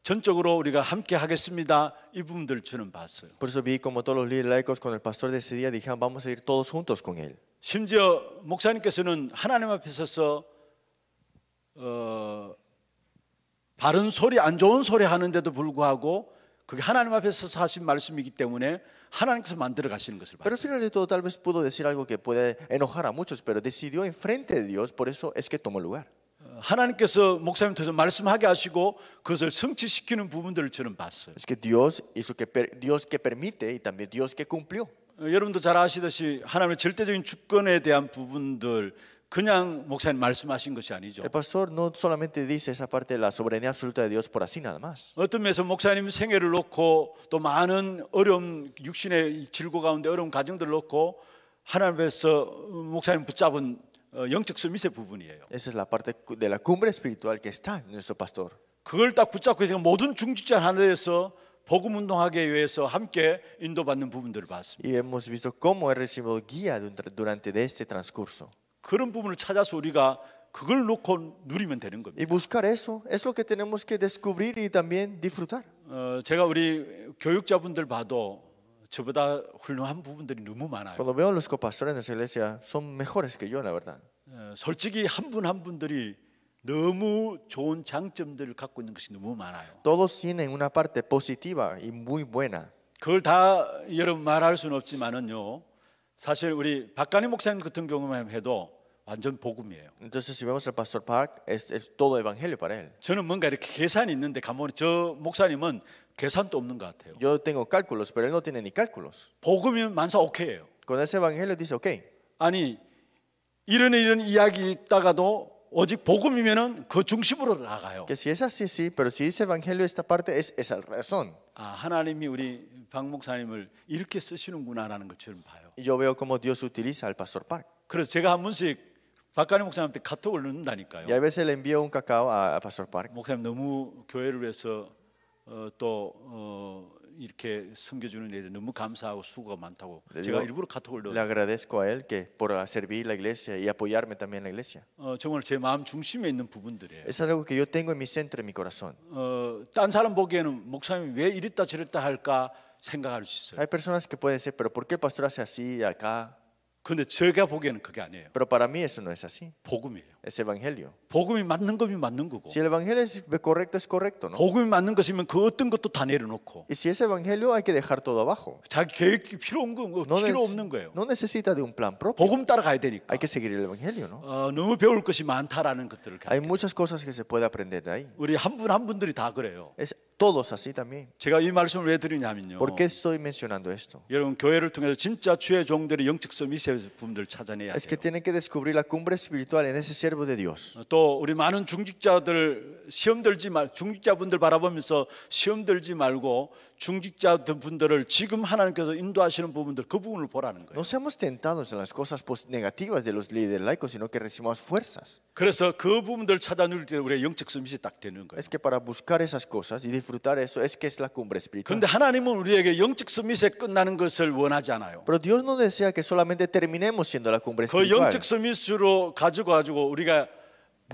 전적으로 우리가 함께 하겠습니다. 이 부분들 저는 봤어요. Por eso vi como todos los líderes laicos con el pastor decidían, dijeron, vamos a ir todos juntos con él. 심지어 목사님께서는 하나님 앞에 서서 바른 소리, 안 좋은 소리 하는데도 불구하고 그게 하나님 앞에 서서 하신 말씀이기 때문에 하나님께서 만들어 가시는 것을 Pero al 봤어요. final de todo tal vez pudo decir algo que puede enojar a muchos, pero decidió enfrente de Dios, por eso es que tomó lugar. 하나님께서 목사님 통해서 말씀하게 하시고 그것을 성취시키는 부분들을 저는 봤어요. Es que Dios hizo Dios que permite y también Dios que cumplió. 여러분도 잘 아시듯이 하나님의 절대적인 주권에 대한 부분들 그냥 목사님 말씀하신 것이 아니죠. El pastor no solamente dice esa parte de la soberanía absoluta de Dios por así nada más. 어떤 면에서 목사님 생애를 놓고 또 많은 어려움 육신의 질고 가운데 어려운 가정들을 놓고 하나님께서 목사님 붙잡은 영적 서밋의 부분이에요. Esa es la parte de la cumbre espiritual que está en nuestro pastor. 그걸 딱 붙잡고 있으니까 모든 중직자 하나에서 복음 운동하기 위해서 함께 인도받는 부분들을 봤습니다. Y hemos visto cómo he recibido guía durante de este transcurso. 그런 부분을 찾아서 우리가 그걸 놓고 누리면 되는 겁니다. Y buscar eso es lo que tenemos que descubrir y también disfrutar. 제가 우리 교육자분들 봐도 저보다 훌륭한 부분들이 너무 많아요. Cuando veo a los copastores en nuestra iglesia, son mejores que yo, la verdad. 솔직히 한 분 한 분들이 너무 좋은 장점들을 갖고 있는 것이 너무 많아요. Todos tienen una parte positiva y muy buena. 그걸 다 여러분 말할 수는 없지만은요. 사실 우리 박간희 목사님 같은 경우만 해도 완전 복음이에요. Entonces, si vemos al pastor Park, es todo evangelio para él. 저는 뭔가 이렇게 계산이 있는데 가만히 저 목사님은 계산도 없는 것 같아요. Yo tengo cálculos, pero él no tiene ni cálculos. 복음이면 만사 오케이예요. Con ese evangelio dice, ok, 아니 이런 이야기 있다가도 오직 복음이면은 그 중심으로 나가요. que si es así, sí, pero si dice evangelio, esta parte es esa razón. 아 하나님이 우리 박 목사님을 이렇게 쓰시는구나라는 것처럼 봐요. Y yo veo cómo Dios utiliza al pastor Park. 그래서 제가 한 번씩 박가니 목사님한테 카톡을 넣는다니까요. Y a veces le envío un cacao a Pastor Park. 목사님 너무 교회를 위해서 이렇게 섬겨주는 일에 너무 감사하고 수고가 많다고 네, 제가 이거- 일부러 카톡을 Le 넣어요. agradezco a él que por servir la iglesia y apoyarme también en la iglesia. 정말 제 마음 중심에 있는 부분들이에요. Es algo que yo tengo en mi centro, en mi corazón. 딴 사람 보기에는 목사님이 왜 이랬다 저랬다 할까 생각할 수 있어요. Hay personas que pueden decir, pero ¿por qué el pastor hace así acá? 근데 제가 보기에는 그게 아니에요. Pero para mí eso no es así. 복음이에요. Es evangelio. 복음이 맞는 것이 맞는 거고, Si el evangelio es correcto, ¿no? 복음이 맞는 것이면 그 어떤 것도 다 내려놓고 Y si es evangelio, hay que dejar todo abajo. 자기 계획이 필요 없는 거예요. No necesita de un plan propio. 복음 따라가야 되니까. Hay que seguir el evangelio, ¿no? 너무 배울 것이 많다라는 것들을 Hay 가르쳐요. muchas cosas que se puede aprender de ahí. 우리 한 분 한 분들이 다 그래요. Es todos así también. 제가 이 말씀을 왜 드리냐면요. ¿Por qué estoy mencionando esto? 여러분 교회를 통해서 진짜 주의 종들의 영적 서밋의 부분들 찾아내야 Es que 돼요. tienen que descubrir la cumbre espiritual en ese siervo de Dios. 또 우리 많은 중직자들 중직자분들 바라보면서 시험 들지 말고 중직자분들을 지금 하나님께서 인도하시는 부분들 그 부분을 보라는 거예요. No seamos tentados en las cosas negativas de los líderes laicos, sino que recibamos fuerzas. 그래서 그 부분들 찾아 누릴 때 우리의 영적 서밋이 딱 되는 거예요. Es que para buscar esas cosas y disfrutar eso es que es la cumbre espiritual. 그런데 하나님은 우리에게 영적 서밋에 끝나는 것을 원하지 않아요. Pero Dios no desea que solamente terminemos siendo la cumbre 그 espiritual. 영적 서밋으로 가지고 우리가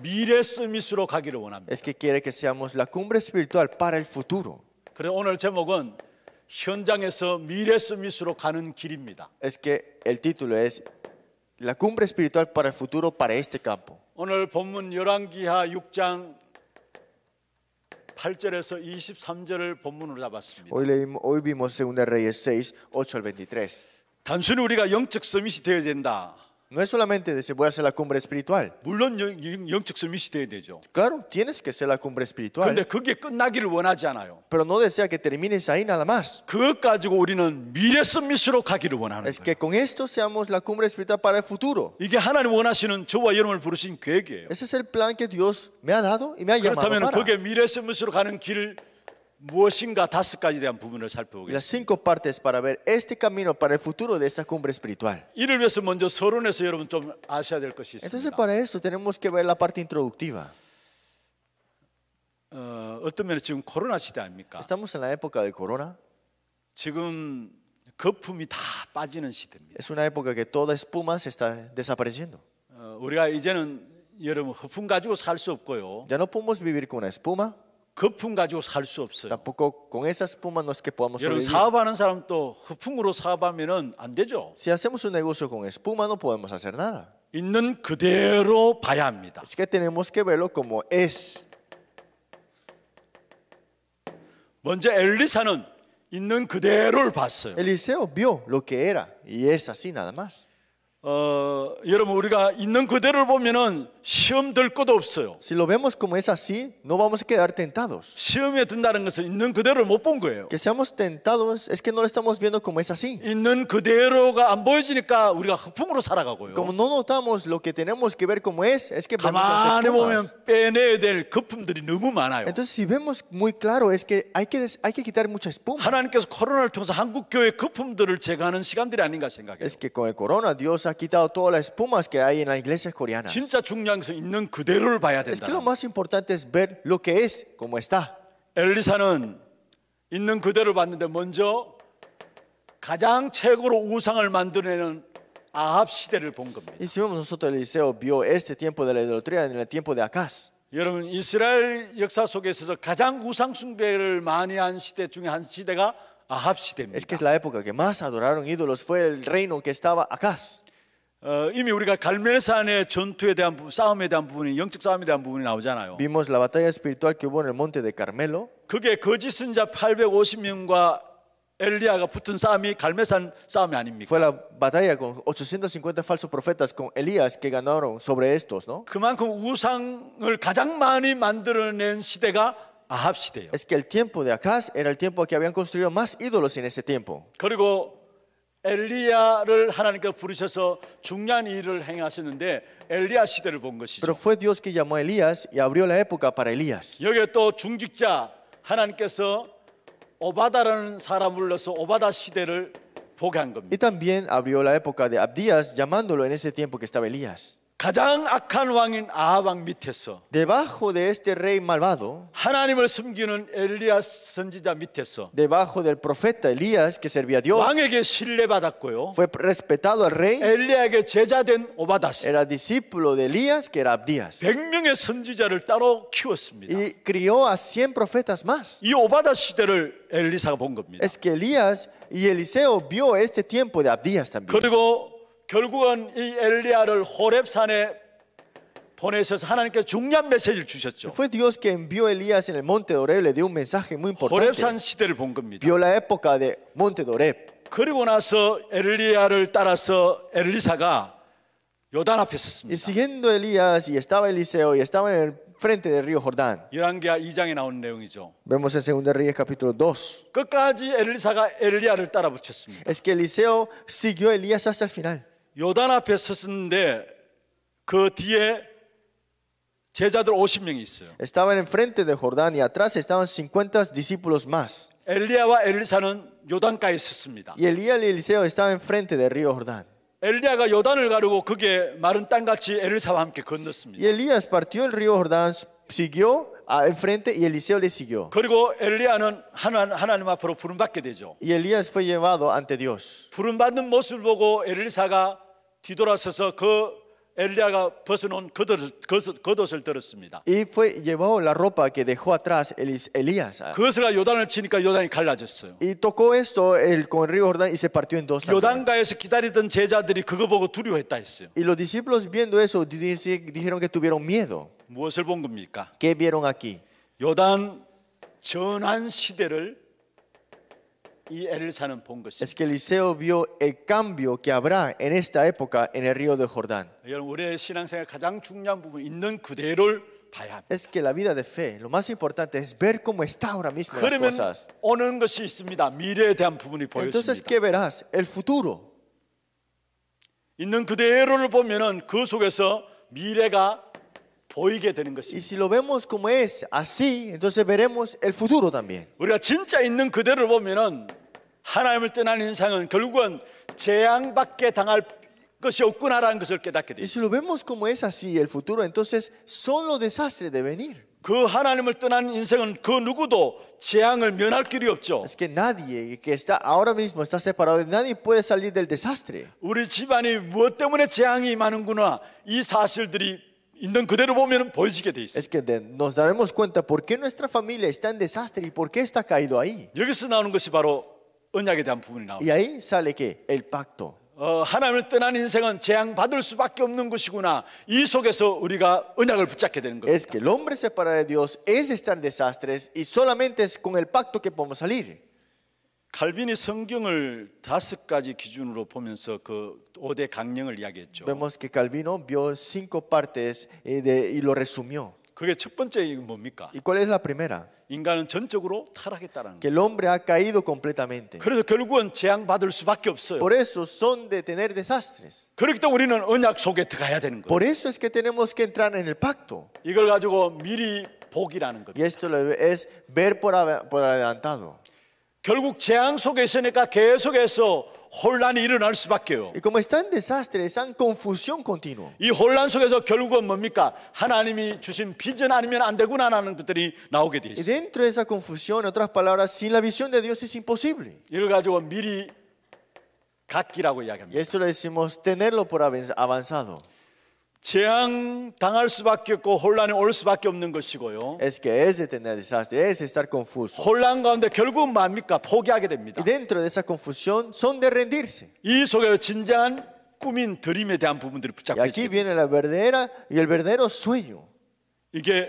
미래 서밋으로 가기를 원합니다. Es que quiere que seamos la cumbre espiritual para el futuro. 그래서 오늘 제목은 현장에서 미래 서밋으로 가는 길입니다. Es que el título es la cumbre espiritual para el futuro para este campo. 오늘 본문 열왕기하 6장 8절에서 23절을 본문으로 잡았습니다. Hoy vimos 2 Reyes 6, 8 al 23. 단순히 우리가 영적 서밋이 되어야 된다. No es solamente decir voy a hacer la cumbre espiritual. 물론 영적 서밋이 되어야 되죠. Claro, tienes que ser la cumbre espiritual. 그런데 그게 끝나기를 원하지 않아요. Pero no desea que termines ahí nada más. 그것 가지고 우리는 미래 서밋으로 가기를 원하는 Es 거예요. que con esto seamos la cumbre espiritual para el futuro. 이게 하나님 원하시는 저와 여러분을 부르신 계획이에요. Ese es el plan que Dios me ha dado y me ha llamado 그렇다면 para. 그게 미래 서밋으로 가는 길 무엇인가 5가지에 대한 부분을 Y las 살펴보겠습니다. 5 partes para ver este camino para el futuro de esta cumbre espiritual. 이를 위해서 먼저 서론에서 여러분 좀 아셔야 될 것이 Entonces 있습니다. para eso tenemos que ver la parte introductiva. 어떤 면에 지금 코로나 시대 아닙니까? Estamos en la época del corona. 지금 거품이 다 빠지는 시대입니다. Es una época que toda espuma se está desapareciendo. 우리가 이제는 여러분 허풍 가지고 살 수 없고요. Ya no podemos vivir con una espuma. 거품 가지고 살 수 없어요. Tampoco con esa espuma no es que podamos 여러분 sobrevivir. 사업하는 사람도 허풍으로 사업하면은 안 되죠. Si hacemos un negocio con espuma no podemos hacer nada. 있는 그대로 봐야 합니다. Es que tenemos que verlo como es. 먼저 엘리사는 있는 그대로를 봤어요. Eliseo vio lo que era y es así nada más. 여러분 우리가 있는 그대로를 보면은 시험 들 것도 없어요. Si lo vemos como es así, no vamos a quedar tentados. 시험에 든다는 것은 있는 그대로를 못 본 거예요. Que seamos tentados es que no lo estamos viendo como es así. 있는 그대로가 안 보여지니까 우리가 허풍으로 살아가고요. Como no notamos lo que tenemos que ver como es que vemos las 가만히 espumas. 보면 빼내야 될 거품들이 너무 많아요. Entonces si vemos muy claro es que hay que quitar mucha espuma. 하나님께서 코로나를 통해서 한국 교회 거품들을 제거하는 시간들이 아닌가 생각해요. Es que con el corona Dios ha quitado todas las espumas que hay en las iglesias coreanas. 진짜 중요한 것은 있는 그대로를 봐야 Es 된다. que lo más importante es ver lo que es como está. 엘리사는 있는 그대로 봤는데 먼저 가장 최고로 우상을 만들어내는 아합 시대를 본 겁니다. Y si vemos nosotros Eliseo vio este tiempo de la idolatría en el tiempo de Acaz. 여러분 이스라엘 역사 속에 있어서 가장 우상 숭배를 많이 한 시대 중에 한 시대가 아합 Es 시대입니다. que es la época que más adoraron ídolos fue el reino que estaba Acaz. 이미 우리가 갈멜산의 전투에 대한 싸움에 대한 부분이 영적 싸움에 대한 부분이 나오잖아요. Vimos la batalla espiritual que hubo en el monte de Carmelo. 그게 거짓 선자 850명과 엘리야가 붙은 싸움이 갈멜산 싸움이 아닙니까? Fue la batalla con 850 falsos profetas con Elías que ganaron sobre estos, ¿no? 그만큼 우상을 가장 많이 만들어낸 시대가 아합 시대예요. Es que el tiempo de Acaz era el tiempo que habían construido más ídolos en ese tiempo. 그리고 엘리야를 하나님께서 부르셔서 중요한 일을 행하셨는데 엘리야 시대를 본 것이죠. Pero fue Dios que llamó a Elías y abrió la época para Elías. 여기에 또 중직자 하나님께서 오바다라는 사람을 불러서 오바다 시대를 보게 한 겁니다. Y también abrió la época de Abdías llamándolo en ese tiempo que estaba Elías. 가장 악한 왕인 아합 왕 밑에서 debajo de este rey malvado, 하나님을 섬기는 엘리야 선지자 밑에서 debajo del profeta Elías que servía a Dios, 왕에게 신뢰받았고요. fue respetado al rey, 엘리야에게 제자된 오바다스 era discípulo de Elías que era Abdías. 100명의 선지자를 따로 키웠습니다. Y crió a 100 profetas más. 이 오바다 시대를 엘리사가 본 겁니다. Es que Elías y Eliseo vio este tiempo de Abdías también. 그리고 결국은 이 엘리야를 호렙산에 보내셔서 하나님께 중요한 메시지를 주셨죠. Fue Dios que envió a Elías en el monte de Oreb, le dio un mensaje muy 호렙산 importante. 시대를 본 겁니다. Vio la época de monte de Oreb. 그리고 나서 엘리야를 따라서 엘리사가 요단 앞에 Y 섰습니다. siguiendo Elías, y estaba Eliseo, y estaba en el frente del río Jordán. 열왕기하 2장에 나오는 내용이죠. Vemos en 2 Reyes capítulo 2. 끝까지 엘리사가 엘리야를 따라 붙였습니다. Es que Eliseo siguió a Elías hasta el final. 요단 앞에 섰는데 그 뒤에 제자들 50명이 있어요. Estaban enfrente de Jordán y atrás estaban 50 discípulos más. 엘리야와 엘리사는 요단가에 섰습니다. Y Elías y Eliseo estaban enfrente del río Jordán. 엘리야가 요단을 가르고 그게 마른 땅같이 엘리사와 함께 Y 건넜습니다. Elías partió el río Jordán, siguió enfrente y Eliseo le siguió. 그리고 엘리야는 하나님 앞으로 부름받게 되죠. Y Elías fue llevado ante Dios. 부름받는 모습을 보고 엘리사가 뒤돌아서서 그 엘리야가 벗어놓은 겉옷을 들었습니다. Y llevó la ropa que dejó atrás Elías. 그것을 요단을 치니까 요단이 갈라졌어요. Y tocó esto con el río Jordán y se partió en dos. También. 요단가에서 기다리던 제자들이 그거 보고 두려워했다 했어요. Y los discípulos viendo eso dijeron que tuvieron miedo. 무엇을 본 겁니까? ¿Qué vieron aquí? 요단 전환 시대를 이 엘리사는 본 것입니다. Es que Eliseo vio el cambio que habrá en esta época en el río de Jordán. 여러분 우리의 신앙생활 가장 중요한 부분 있는 그대로를 봐야 합니다. Es que la vida de fe, lo más importante es ver cómo está ahora mismo las 그러면 cosas. 오는 것이 있습니다. 미래에 대한 부분이 Entonces, 보였습니다. ¿qué verás? El futuro. 있는 그대로를 보면은 그 속에서 미래가 보이게 되는 Y 것입니다. si lo vemos como es así, entonces veremos el futuro también. 우리가 진짜 있는 그대로를 보면은 하나님을 떠난 인생은 결국은 재앙밖에 당할 것이 없구나라는 것을 깨닫게 돼 Y si 있어요. lo vemos como es así, el futuro, entonces son los desastres de venir. 그 하나님을 떠난 인생은 그 누구도 재앙을 면할 길이 없죠. Es que nadie que está ahora mismo está separado, nadie puede salir del desastre. 우리 집안이 무엇 때문에 재앙이 많은구나 이 사실들이 있는 그대로 보면 보여지게 돼 있어요. Es que nos daremos cuenta por qué nuestra familia está en desastre y por qué está caído ahí. 여기서 나오는 것이 바로 언약에 대한 부분이 나옵니다. Y ahí sale que el pacto. 하나님을 떠난 인생은 재앙 받을 수밖에 없는 것이구나. 이 속에서 우리가 언약을 붙잡게 되는 겁니다. Es que el hombre separado de Dios es estar en desastres y solamente es con el pacto que podemos salir. 칼빈이 성경을 5가지 기준으로 보면서 그 5대 강령을 이야기했죠. Vemos que Calvino vio 5 partes y lo resumió. 그게 첫 번째 이게 뭡니까? ¿Y cuál es la primera? 인간은 전적으로 타락했다는 Que 거. el hombre ha caído completamente. 그래서 결국은 재앙 받을 수밖에 없어요. Por eso son de tener desastres. 그렇기 때문에 우리는 언약 속에 들어가야 되는 거예요. Por eso es que tenemos que entrar en el pacto. 이걸 가지고 미리 복이라는 겁니다. Y esto es ver por adelantado. 결국 재앙 속에 있으니까 계속해서 혼란이 일어날 수밖에요. Y como está en desastre, está en confusión continua. 이 혼란 속에서 결국은 뭡니까? 하나님이 주신 비전 아니면 안 되구나라는 것들이 나오게 돼 Y 있어요. dentro de esa confusión, en otras palabras, sin la visión de Dios es imposible. 이걸 가지고 미리 갖기라고 Y 이야기합니다. esto le decimos tenerlo por avanzado. 재앙 당할 수밖에 없고 혼란이 올 수밖에 없는 것이고요. Es que es de tener desastre, es estar confuso. 혼란 가운데 결국은 뭡니까? 포기하게 됩니다. Y dentro de esa confusión son de rendirse. 이 속에 진정한 꿈인 드림에 대한 부분들이 Y 붙잡혀 aquí 있어요. viene la verdadera y el verdadero sueño. 이게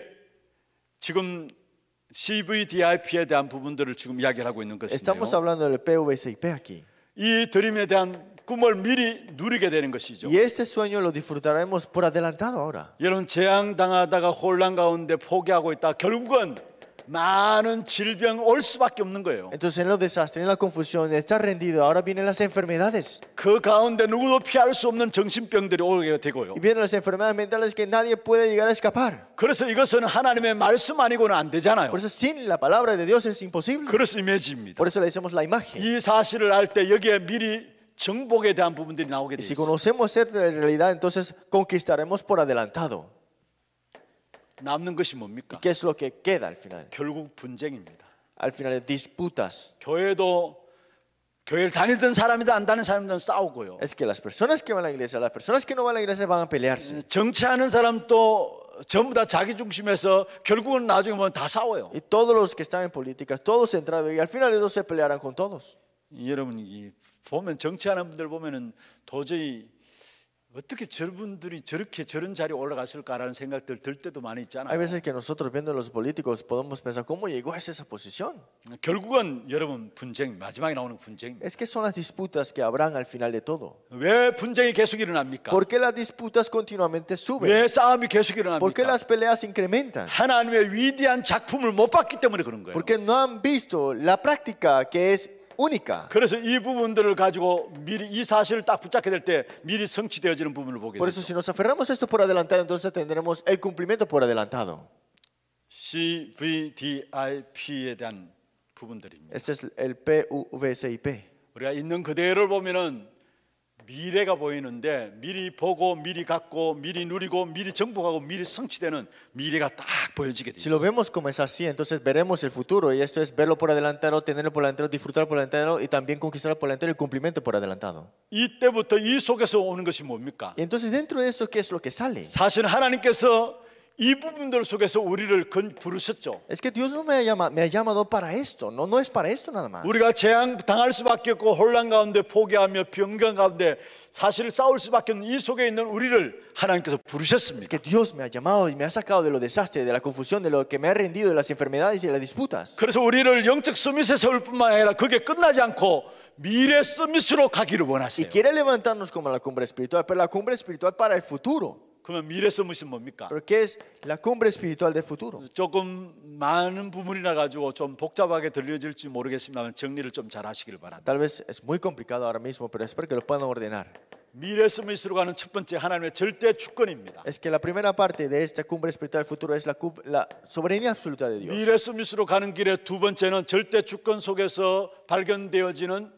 지금 CVDIP에 대한 부분들을 지금 이야기를 하고 있는 Estamos 것인데요. hablando del PVCIP aquí. 이 드림에 대한 꿈을 미리 누리게 되는 것이죠. Y este sueño lo disfrutaremos por adelantado ahora. 여러분 재앙 당하다가 혼란 가운데 포기하고 있다. 결국은 많은 질병 올 수밖에 없는 거예요. Entonces en los desastres, en la confusión, estar rendido, ahora vienen las enfermedades. 그 가운데 누구도 피할 수 없는 정신병들이 오게 되고요. Y vienen las enfermedades mentales que nadie puede llegar a escapar. 그래서 이것은 하나님의 말씀 아니고는 안 되잖아요. Por eso sin la palabra de Dios es imposible. 그래서 이미지입니다. Por eso le decimos la imagen. 이 사실을 알 때 여기에 미리 정복에 대한 부분들이 나오게 Y 돼 si 있어요. conocemos esta realidad, entonces conquistaremos por adelantado. 남는 것이 ¿Y 뭡니까? qué es lo que queda al final? 결국 분쟁입니다. Al final es disputas. 교회도 교회를 다니던 사람이든 안 다니는 사람이든 싸우고요. Es que las personas que van a la iglesia, las personas que no van a la iglesia van a pelearse. 정치하는 사람도 전부 다 자기 중심에서 결국은 나중에 보면 다 싸워요. Y todos los que están en políticas, todos centrados, y al final ellos se pelearán con todos. 여러분 이 보면 정치하는 분들 보면은 도저히 어떻게 저분들이 저렇게 저런 자리에 올라갔을까라는 생각들 들 때도 많이 Hay 있잖아요. veces que nosotros viendo a los políticos podemos pensar, ¿cómo llegó a esa posición? 결국은 여러분 분쟁 마지막에 나오는 분쟁입니다. Es que son las disputas que habrán al final de todo. 왜 분쟁이 계속 일어납니까? ¿Por qué las disputas continuamente suben? 왜 싸움이 계속 ¿Por qué 일어납니까? las peleas incrementan? 하나님의 위대한 작품을 못 봤기 때문에 그런 거예요. Porque no han visto la práctica que es única. 그래서 이 부분들을 가지고 미리 이 사실을 딱 붙잡게 될 때 미리 성취되어지는 부분을 보게 Por eso 되죠. si nos aferramos a esto por adelantado, entonces tendremos el cumplimiento por adelantado. CVDIP에 대한 부분들입니다. Este es el PUVSIP. 우리가 있는 그대로를 보면은 미래가 보이는데 미리 보고 미리 갖고 미리 누리고 미리 정복하고 미리 성취되는 미래가 딱 보여지게 돼 Si lo 있어요. vemos como es así, entonces veremos el futuro. Y esto es verlo por adelantado, tenerlo por adelantado, disfrutar por adelantado y también conquistar por adelantado el cumplimiento por adelantado. 이때부터 이 속에서 오는 것이 뭡니까? Y entonces dentro de eso, ¿qué es lo que sale? 사실 하나님께서 이 부분들 속에서 우리를 부르셨죠. Es que Dios no me ha llamado para esto, no es para esto nada más. 우리가 재앙 당할 수밖에 없고 혼란 가운데 포기하며 병경 가운데 사실 싸울 수밖에 없는 이 속에 있는 우리를 하나님께서 Es 부르셨습니다. que Dios me ha llamado y me ha sacado de los desastres, de la confusión, de lo que me ha rendido, de las enfermedades y de las disputas. 그래서 우리를 영적 서밋에 세울 뿐만 아니라 그게 끝나지 않고 미래 서밋으로 가기를 Y 원하세요. quiere levantarnos como la cumbre espiritual, pero la cumbre espiritual para el futuro. 그러면 미래 서밋이 뭡니까? ¿Pero qué es la cumbre espiritual del futuro? 조금 많은 부분이라 가지고 좀 복잡하게 들려질지 모르겠습니다만 정리를 좀 잘 하시길 바랍니다. Tal vez es muy complicado ahora mismo, pero espero que lo puedan ordenar. 미래 서밋으로 가는 첫 번째 하나님의 절대 주권입니다. Es que la primera parte de esta cumbre espiritual del futuro es la soberanía absoluta de Dios. 미래 서밋으로 가는 길의 두 번째는 절대 주권 속에서 발견되어지는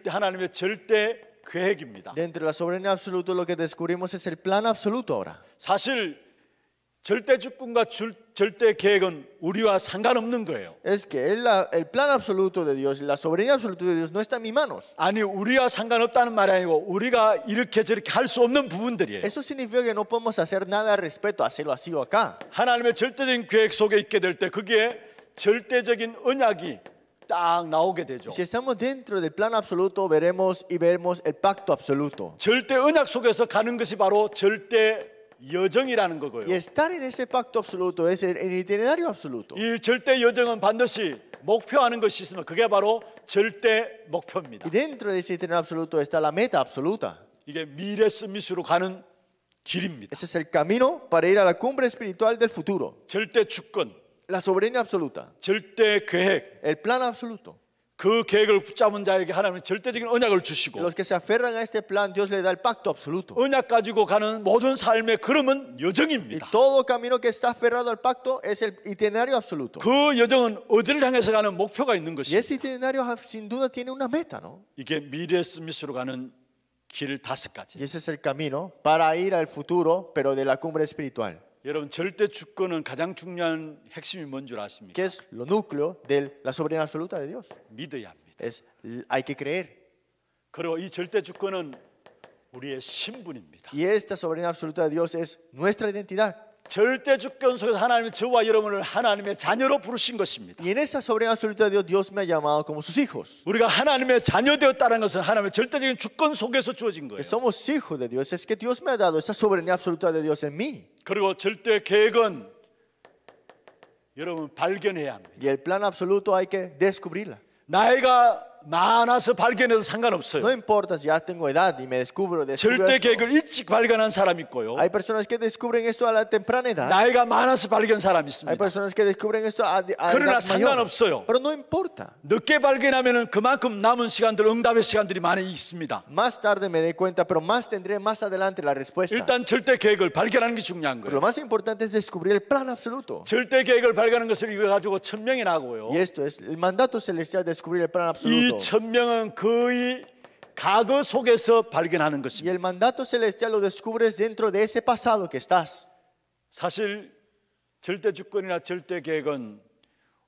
하나님의 절대 계획입니다. Dentro de la soberanía absoluta lo que descubrimos es el plan absoluto ahora. 사실 절대 주권과 절대 계획은 우리와 상관없는 거예요. Es que el plan absoluto de Dios, la soberanía absoluta de Dios no está en mis manos. 아니 우리와 상관없다는 말이 아니고 우리가 이렇게 저렇게 할 수 없는 부분들이에요. Eso significa que no podemos hacer nada al respecto, hacerlo así o acá. 하나님의 절대적인 계획 속에 있게 될 때 거기에 절대적인 언약이 딱 나오게 되죠. Si estamos dentro del plan absoluto, veremos el pacto absoluto. 절대 언약 속에서 가는 것이 바로 절대 여정이라는 거고요. Y estar en ese pacto absoluto es el itinerario absoluto. 이 절대 여정은 반드시 목표하는 것이 있으면 그게 바로 절대 목표입니다. Y dentro de ese itinerario absoluto está la meta absoluta. 이게 미래 서밋으로 가는 길입니다. Ese es el camino para ir a la cumbre espiritual del futuro. 절대 주권, La soberanía absoluta, 절대 계획, el plan absoluto. 그 계획을 붙잡은 자에게 하나님은 절대적인 언약을 주시고 Los que se aferran a este plan, Dios le da el pacto absoluto. 언약 가지고 가는 모든 삶의 걸음은 Y 여정입니다. todo camino que está aferrado al pacto es el itinerario absoluto. 그 여정은 어디를 향해서 가는 목표가 있는 Y 것이 ese itinerario sin duda tiene una meta, ¿no? 이게 미래 스미스로 가는 길 5가지. Y ese es el camino para ir al futuro, pero de la cumbre espiritual. 여러분 절대 주권은 가장 중요한 핵심이 뭔 줄 아십니까? Que es lo núcleo de la soberanía absoluta de Dios. 믿어야 합니다. Hay que creer. 그리고 이 절대 주권은 우리의 신분입니다. Y esta soberanía absoluta de Dios es nuestra identidad. 절대 주권 속에서 하나님은 저와 여러분을 하나님의 자녀로 부르신 것입니다. Y en esa soberanía absoluta de Dios, Dios me ha llamado como sus hijos. 우리가 하나님의 자녀 되었다는 것은 하나님의 절대적인 주권 속에서 주어진 Que 거예요. somos hijos de Dios. Es que Dios me ha dado esa soberanía absoluta de Dios en mí. 그리고 절대 계획은 여러분 발견해야 합니다. Y el plan absoluto hay que descubrirla. 나이가 많아서 발견해도 상관없어요. No importa si ya tengo edad y me descubro 절대 esto. 계획을 일찍 발견한 사람이 있고요. Hay personas que descubren esto a la temprana edad. 나이가 많아서 발견한 사람이 Hay 있습니다. personas que descubren esto a 그러나 edad mayor. 상관없어요. Pero no importa. 늦게 발견하면은 그만큼 남은 시간들, 응답의 시간들이 많이 있습니다. Más tarde me dé cuenta, pero más tendré más adelante la respuesta. 일단 절대 계획을 발견하는 게 중요한 Pero lo 거예요. más importante es descubrir el plan absoluto. 절대 계획을 발견하는 것을 이거 가지고 1000명이 나고요. Y esto es el mandato celestial, descubrir el plan 이 absoluto. 1000명은 거의 과거 속에서 발견하는 Y 것입니다. el mandato celestial lo descubres dentro de ese pasado que estás. 사실 절대 주권이나 절대 계획은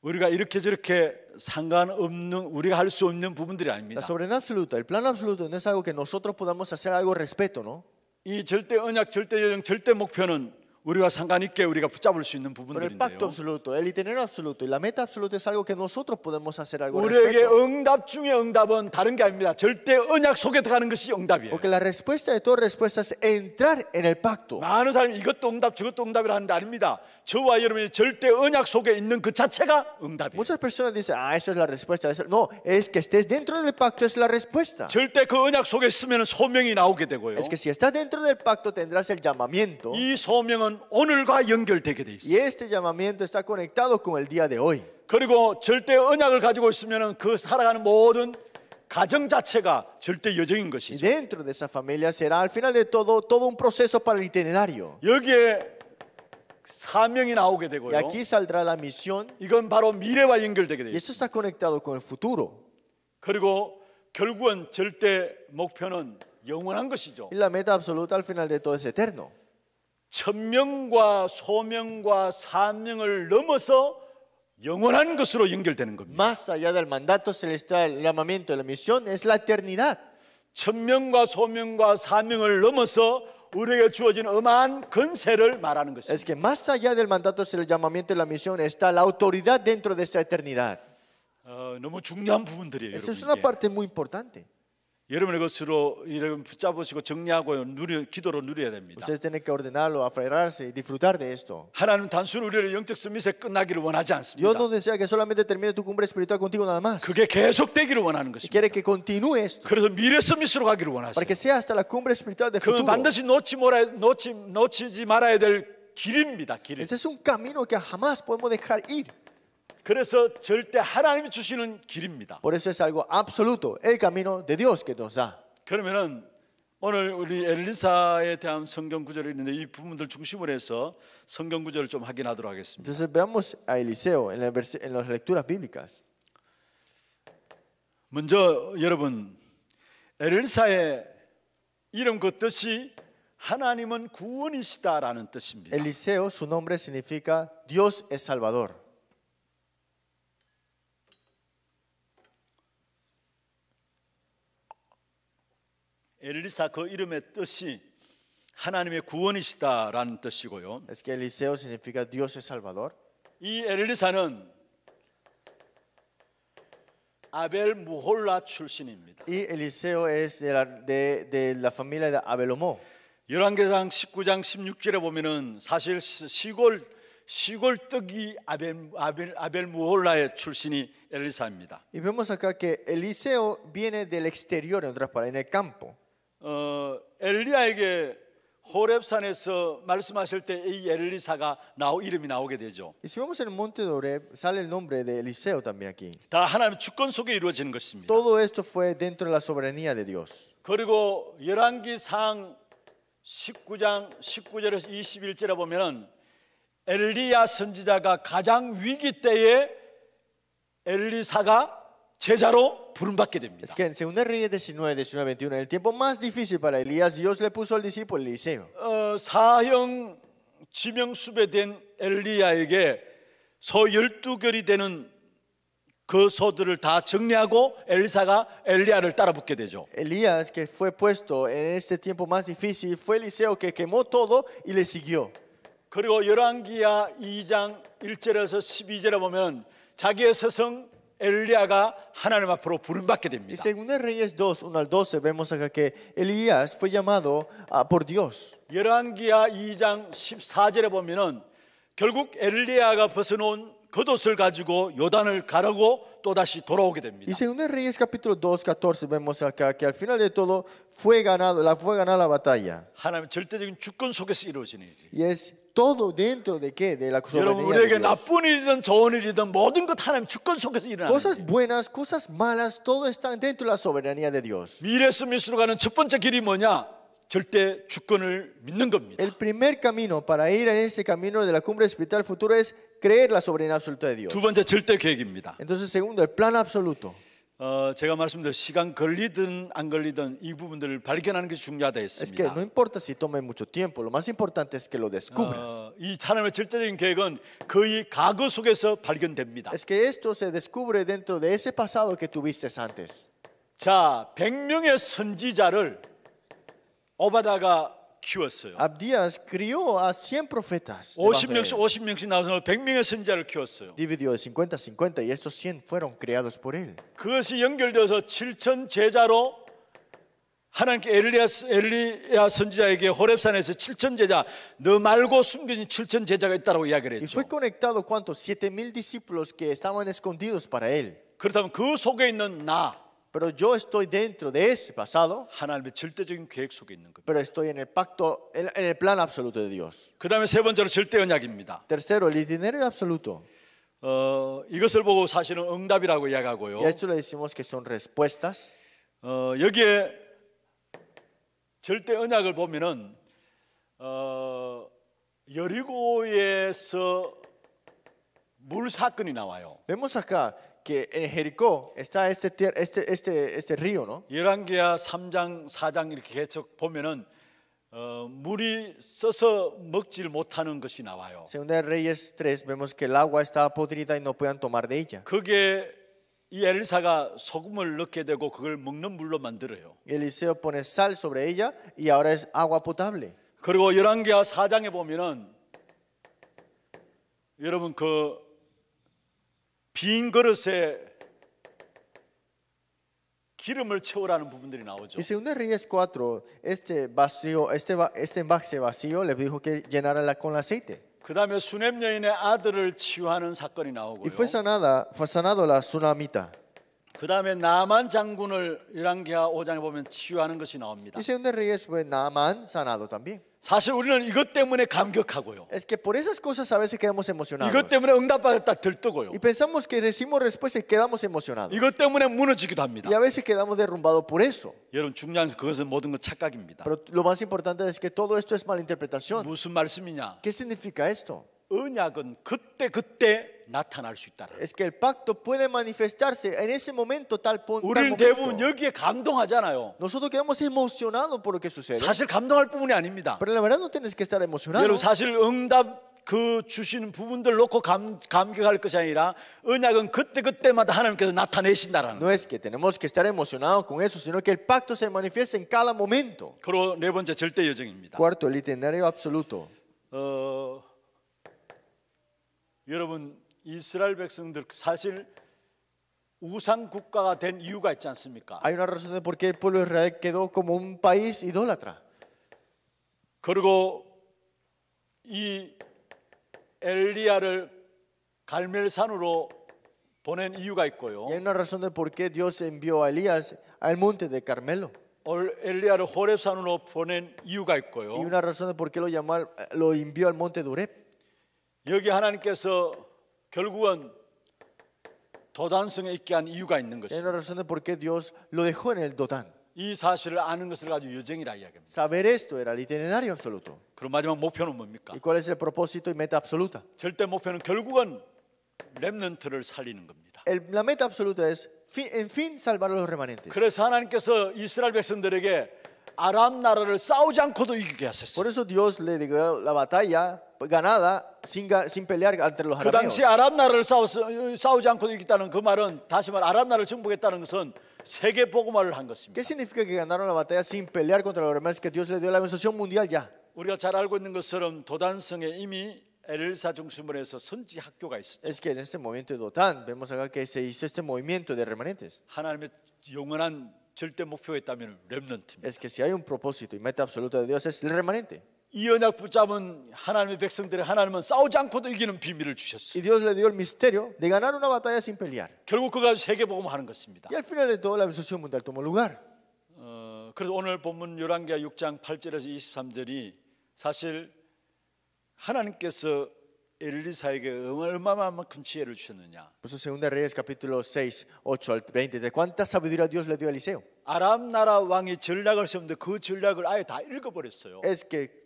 우리가 이렇게 저렇게 상관없는, 우리가 할 수 없는 부분들이 La 아닙니다. soberanía absoluta, el plan absoluto no es algo que nosotros podamos hacer algo al respecto, ¿no? 이 절대 언약, 절대 여정, 절대 목표는 우리가 상관 있게 우리가 붙잡을 수 있는 Pero el pacto 부분들인데요. absoluto, el itinerario absoluto y la meta absoluta es algo que nosotros podemos hacer algo al 우리에게 respecto. 응답 중에 응답은 다른 게 아닙니다. 절대 언약 속에 들어가는 것이 응답이에요. Porque la respuesta de toda respuesta es entrar en el pacto. 많은 사람이 이것도 응답 저것도 응답이라 하는데 아닙니다. 저와 여러분이 절대 언약 속에 있는 그 자체가 응답이에요. Muchas personas dicen, eso es la respuesta. No, es que estés dentro del pacto es la respuesta. 절대 그 언약 속에 있으면 소명이 나오게 되고요. Es que si estás dentro del pacto tendrás el llamamiento. 이 소명은 오늘과 연결되게 돼 Y 있어요. este llamamiento está conectado con el día de hoy. 그리고 절대 언약을 가지고 있으면 그 살아가는 모든 가정 자체가 절대 여정인 Y 것이죠. dentro de esa familia será al final de todo un proceso para el itinerario. 여기에 사명이 나오게 Y 되고요. aquí saldrá la misión. 이건 바로 미래와 연결되게 돼 Y 있어요. esto está conectado con el futuro. 그리고 결국은 절대 목표는 영원한 것이죠. Y la meta absoluta al final de todo es eterno. 천명과 소명과 사명을 넘어서 영원한 것으로 연결되는 겁니다. Más allá del mandato celestial, el llamamiento, la misión es la eternidad. 천명과 소명과 사명을 넘어서 우리에게 주어진 어마한 권세를 말하는 Es 것입니다. que más allá del mandato, el llamamiento y la misión está la autoridad dentro de esta eternidad. 너무 중요한 부분들이에요. Esa es 여러분, una 이게. parte muy importante. 여러분의 것으로 여러분 붙잡으시고 정리하고 기도로 누려야 됩니다. Ustedes tienen que ordenarlo, aferrarse y disfrutar de esto. 하나님 단순히 우리의 영적 서밋에 끝나기를 원하지 않습니다. Dios no desea que solamente termine tu cumbre espiritual contigo nada más. 그게 계속되기를 원하는 Y 것입니다. quiere que continúe esto. 그래서 미래 서밋으로 가기를 Para 원하세요. que sea hasta la cumbre espiritual de 그건 futuro. 반드시 놓치지 말아야 될 길입니다. 길. Ese es un camino que jamás podemos dejar ir. 그래서 절대 하나님이 주시는 길입니다. Por eso es algo absoluto, el camino de Dios que nos da. 그러면은 오늘 우리 엘리사에 대한 성경 구절이 있는데 이 부분들 중심으로 해서 성경 구절을 좀 확인하도록 하겠습니다. Entonces veamos a Eliseo en las lecturas bíblicas. 먼저 여러분 엘리사의 이름 그 뜻이 하나님은 구원이시다라는 뜻입니다. Eliseo, su nombre significa Dios es Salvador. 엘리사 그 이름의 뜻이 하나님의 구원이시다라는 뜻이고요. Es que Eliseo significa Dios es Salvador. 이 엘리사는 아벨 무홀라 출신입니다. Y Eliseo es de la familia de Abelomó. 열왕기상 19장 16절에 보면은 사실 시골 떡이 아벨 무홀라의 출신이 엘리사입니다. Y vemos acá que Eliseo viene del exterior, en otras palabras, en el campo. 엘리야에게 호렙산에서 말씀하실 때 이 엘리사가 이름이 나오게 되죠. Y si vemos en el monte de Oreb, sale el nombre de Eliseo también aquí. 다 하나님 주권 속에 이루어지는 것입니다. Todo esto fue dentro de la soberanía de Dios. 그리고 열왕기상 19장 19절에서 21절에 보면은 엘리야 선지자가 가장 위기 때에 엘리사가 제자로 부름받게 됩니다. Es que en 2 Reyes 19, 19, 21, en el tiempo más difícil para Elías, Dios le puso al discípulo Eliseo. 사형 지명수배 된 엘리야에게 소 12결이 되는 그 소들을 다 정리하고 엘리사가 엘리야를 따라붙게 되죠. Elías, que fue puesto en este tiempo más difícil, fue Eliseo que quemó todo y le siguió. 그리고 열왕기야 2장 1절에서 12절에 보면 자기의 스승 엘리야가 하나님 앞으로 부름받게 Y 됩니다. según Reyes 2, 1 al 12, vemos acá que Elías fue llamado por Dios. 열왕기야 2장 14절에 보면은 결국 엘리야가 벗어놓은 겉옷을 가지고 요단을 가르고 또다시 돌아오게 됩니다. Y según Reyes capítulo 2, 14, vemos acá que al final de todo fue ganada la batalla. 하나님 절대적인 주권 속에서 이루어지는 일이. Y es todo dentro de qué? De la 여러분 soberanía de 우리에게 Dios. 나쁜 일이든 좋은 일이든 모든 것 하나님 주권 속에서 일어나는 Cosas 일이에요. buenas, cosas malas, todo está dentro de la soberanía de Dios. 미래 서밋으로 가는 첫 번째 길이 뭐냐? 절대 주권을 믿는 겁니다. El primer camino para ir en ese camino de la cumbre espiritual futuro es creer la soberanía absoluta de Dios. 두 번째 절대 계획입니다. Entonces, segundo, el plan absoluto. 제가 말씀드린 시간 걸리든 안 걸리든 이 부분들을 발견하는 것이 중요하다 Es que 했습니다. no importa si tome mucho tiempo, lo más importante es que lo descubras. 이 하나님의 절대적인 계획은 거의 과거 속에서 발견됩니다. Es que esto se descubre dentro de ese pasado que tuviste antes. 자, 100명의 선지자를 오바다가 키웠어요. Abdías crió a 100 profetas. debajo de 50명씩 él. 50명씩 나와서 100명의 선지자를 키웠어요. Dividió de 50-50 y estos 100 fueron creados por él. 그것이 연결되어서 7천 제자로 하나님께 엘리야 선지자에게 호렙산에서 7천 제자, 너 말고 숨겨진 7천 제자가 있다고 이야기를 Y 했죠. fue conectado, ¿cuántos? 7,000 discípulos que estaban escondidos para él. 그렇다면 그 속에 있는 나, Pero yo estoy dentro de ese pasado, 하나님의 절대적인 계획 속에 있는 겁니다. pero estoy en el pacto, en el plan absoluto de Dios. 그 다음에 세 번째로 절대 언약입니다. Tercero, el itinerario absoluto. 이것을 보고 사실은 응답이라고 이야기하고요. Y a esto le decimos que son respuestas. 여기에 절대 언약을 보면은 여리고에서 물 사건이 나와요. Vemos acá que en Jericó está este río, ¿no? 열왕기하 3장, 4장 이렇게 계속 보면은 물이 써서 먹질 못하는 것이 나와요. Segunda de Reyes 3 vemos que el agua estaba podrida y no podían tomar de ella. 그게 이 엘리사가 소금을 넣게 되고 그걸 먹는 물로 만들어요. Eliseo pone sal sobre ella y ahora es agua potable. 그리고 열왕기하 4장에 보면은 여러분 그 빈 그릇에 기름을 채우라는 부분들이 나오죠. Y segunda de Reyes 4, este envase vacío le dijo que llenara con aceite. 그 다음에 수넴 여인의 아들을 치유하는 사건이 나오고요. Y fue sanado la tsunamita. 그 다음에 나만 장군을 열왕기하 5장에 보면 치유하는 것이 나옵니다. Y segunda de Reyes fue Naamán sanado también. 사실 우리는 이것 때문에 감격하고요. Es que por esas cosas a veces quedamos emocionados. 이것 때문에 응답받았다 들뜨고요. Y pensamos que decimos respuesta y quedamos emocionados. 이것 때문에 무너지기도 합니다. Y a veces quedamos derrumbados por eso. 여러분 중요한 그것은 모든 건 착각입니다. Pero lo más importante es que todo esto es malinterpretación. 무슨 말씀이냐? ¿Qué significa esto? 언약은 그때 나타날 수 있다. Es que el pacto puede manifestarse en ese momento tal 우리는 대부분 momento. 여기에 감동하잖아요. Nosotros quedamos emocionados por lo que sucede. 사실 감동할 부분이 아닙니다. Pero la verdad no tienes que estar 여러분 emocionado. 사실 응답 그 주시는 부분들 놓고 감격할 것이 아니라 언약은 그때마다 하나님께서 나타내신다라는 No es que tenemos que estar emocionados con eso, sino que el pacto se manifiesta en cada momento. 그리고 네 번째 절대 여정입니다. Cuarto, el itinerario absoluto. 여러분 이스라엘 백성들 사실 우상 국가가 된 이유가 있지 않습니까? Hay una razón de por qué el pueblo de Israel quedó como un país idólatra. 그리고 이 엘리야를 갈멜산으로 보낸 이유가 있고요. Y hay una razón de por qué Dios envió a Elías al monte de Carmelo. 엘리야를 호렙산으로 보낸 이유가 Y 있고요. una razón de por qué lo envió al monte de Oreb. 여기 하나님께서 결국은 도단성에 있게 한 이유가 있는 Y hay 것입니다. una razón de por qué Dios lo dejó en el Dotán. 이 사실을 아는 것을 가지고 여정이라 이야기합니다. Saber esto era el itinerario absoluto. 그럼 마지막 목표는 뭡니까? ¿Y cuál es el propósito y meta absoluta? 절대 목표는 결국은 렘넌트를 살리는 겁니다. La meta absoluta es, en fin, salvar a los remanentes. 그래서 하나님께서 이스라엘 백성들에게 아람 나라를 싸우지 않고도 이기게 하셨어요. Por eso Dios le dio la batalla ganada sin pelear entre los 그 arameos. 당시 아람 나라를 싸우지 않고도 이겼다는 그 말은 다시 말 아람 나라를 정복했다는 것은 세계 복음화를 한 것입니다. ¿Qué significa que ganaron la batalla sin pelear contra los arameos? Que Dios le dio la organización mundial ya. 우리가 잘 알고 있는 것처럼 도단성에 이미 엘사 중심으로 해서 선지 학교가 있었죠. Es que en este momento de Dotán vemos acá que se hizo este movimiento de remanentes. 하나님의 영원한 절대 목표가 있다면 렘넌트입니다. Es que si hay un propósito y meta absoluta de Dios es el remanente. 이 언약 붙잡은 하나님의 백성들의 하나님은 싸우지 않고도 이기는 비밀을 Y 주셨어요. Dios le dio el misterio de ganar una batalla sin pelear. 결국 그가 세계 복음하는 것입니다. Y al final de todo la organización mundial tomó lugar. 그래서 오늘 본문 열왕기하 6장 8절에서 23절이 사실 하나님께서 엘리사에게 얼마만큼 지혜를 주셨느냐. Por eso 2 Reyes capítulo 6, 8 al 20. ¿De cuánta sabiduría Dios le dio a Eliseo? 아람 나라 왕이 전략을 세웠는데 그 전략을 아예 다 읽어버렸어요. Es que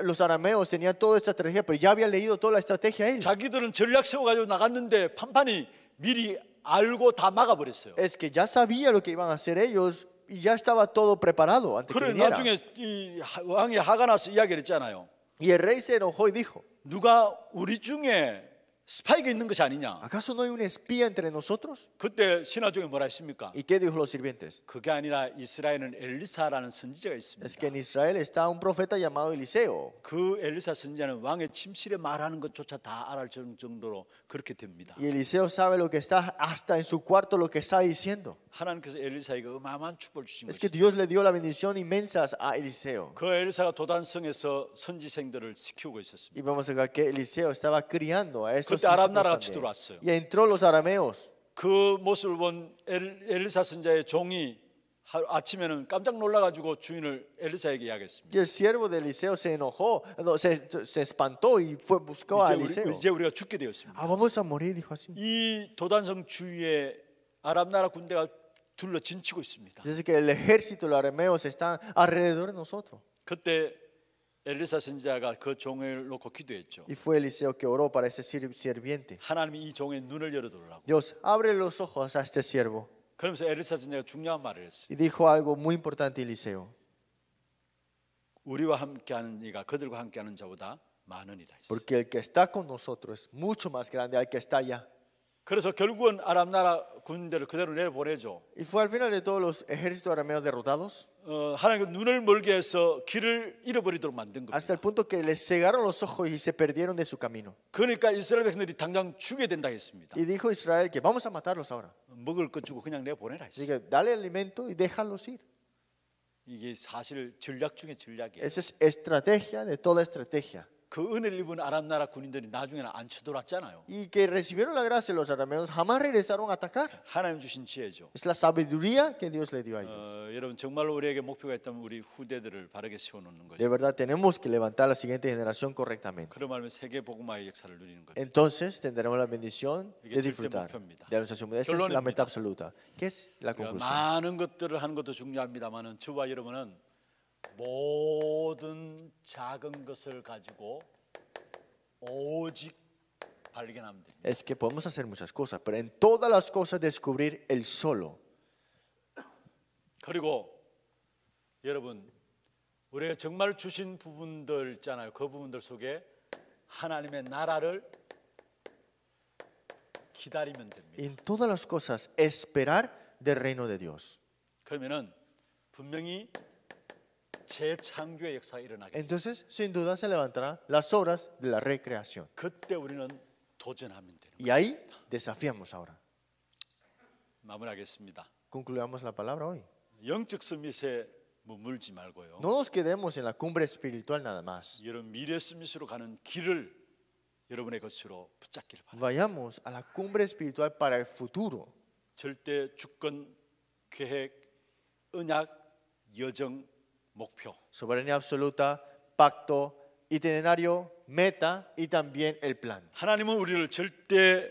los arameos tenían toda esta estrategia, pero ya había leído toda la estrategia él. 자기들은 전략 세워가지고 나갔는데 판판이 미리 알고 다 막아버렸어요. es que ya sabía lo que iban a hacer ellos y ya estaba todo preparado antes que 그래 viniera. 나중에 이 왕이 화가 나서 이야기를 했잖아요. Y el rey se enojó y dijo, 누가 우리 중에 스파이가 있는 것이 아니냐. ¿acaso no hay un espía entre nosotros? 그때 신하 중에 뭐라 했습니까? ¿Y qué dijo los sirvientes? 그게 아니라 이스라엘은 엘리사라는 선지자가 있습니다. Es que en Israel está un profeta llamado Eliseo. 그 엘리사 선지자는 왕의 침실에 말하는 것조차 다 알을 정도로 그렇게 됩니다. Y Eliseo sabe lo que está hasta en su cuarto lo que está diciendo. 하나님께서 엘리사에게 어마어마한 축복을 주신 Es que 것입니다. Dios le dio la bendición inmensa a Eliseo. 그 엘리사가 도단성에서 선지생들을 키우고 있었습니다. Y vamos a ver que Eliseo estaba criando a estos 그때 아람 discípulos 나라가 también. 쳐들어왔어요. Y entró los arameos. 그 모습을 본 엘리사 선지자의 종이 아침에는 깜짝 놀라가지고 주인을 엘리사에게 이야기했습니다. Y el siervo de Eliseo se enojó, no, se espantó y buscó a Eliseo. 이제 우리가 죽게 되었습니다. Ah, vamos a morir, dijo así. 이 도단성 주위에 아람 나라 군대가 둘러 진치고 있습니다. Dice que el ejército de los arameos están alrededor de nosotros. 그때 엘리사 선지자가 그 종을 놓고 기도했죠. Y fue Eliseo que oró para ese sirviente. 하나님이 이 종의 눈을 열어두라고. Dios, abre los ojos a este siervo. 그러면서 엘리사 선지자가 중요한 말을 했어요. Y dijo algo muy importante Eliseo. 우리와 함께하는 이가 그들과 함께하는 자보다 많으니라 했어요. Porque el que está con nosotros es mucho más grande al que está allá. 그래서 결국은 아람 나라 군대를 그대로 내보내죠. Y fue al final de todos los ejércitos arameos derrotados. 하나님은 눈을 멀게 해서 길을 잃어버리도록 만든 겁니다. Hasta el punto que les cegaron los ojos y se perdieron de su camino. 그러니까 이스라엘 백성들이 당장 죽여야 된다 했습니다. Y dijo Israel que vamos a matarlos ahora. 먹을 것 주고 그냥 내보내라 Así 했어요. que dale alimento y déjalos ir. 이게 사실 전략 중에 전략이에요. Esa es estrategia de toda estrategia. 그 은혜를 입은 아람 나라 군인들이 나중에는 안 쳐들어왔잖아요. Y que recibieron la gracia de los arameos jamás regresaron a atacar. 하나님 주신 지혜죠. Es la sabiduría que Dios le dio a ellos. 여러분 정말로 우리에게 목표가 있다면 우리 후대들을 바르게 세워놓는 De 것이죠. verdad tenemos que levantar a la siguiente generación correctamente. 그런 말면 세계 복음화의 역사를 누리는 거예요. Entonces tendremos la bendición 이게 de 절대 disfrutar 목표입니다. de la anunciación. Esa es la 결론입니다. meta absoluta. ¿Qué es la conclusión? 많은 것들을 하는 것도 중요합니다만은 저와 여러분은 모든 작은 것을 가지고 오직 발견하면 됩니다. Es que podemos hacer muchas cosas, pero en todas las cosas descubrir el solo. 그리고 여러분 우리가 정말 주신 부분들 있잖아요. 그 부분들 속에 하나님의 나라를 기다리면 됩니다. En todas las cosas esperar del reino de Dios. 그러면은 분명히 재창조의 역사가 일어나게 됩니다. Entonces, sin duda se levantarán las obras de la recreación. 그때 우리는 도전하면 되는 Y ahí desafiamos ahora. 마무리하겠습니다. Concluyamos la palabra hoy. 영적 서밋에 머물지 말고요. No nos quedemos en la cumbre espiritual nada más. 여러분 미래 서밋으로 가는 길을 여러분의 것으로 붙잡기를 바랍니다. Vayamos a la cumbre espiritual para el futuro. 절대 주권, 계획, 언약, 여정, 목표. Soberanía absoluta, pacto, itinerario, meta y también el plan. 하나님은 우리를 절대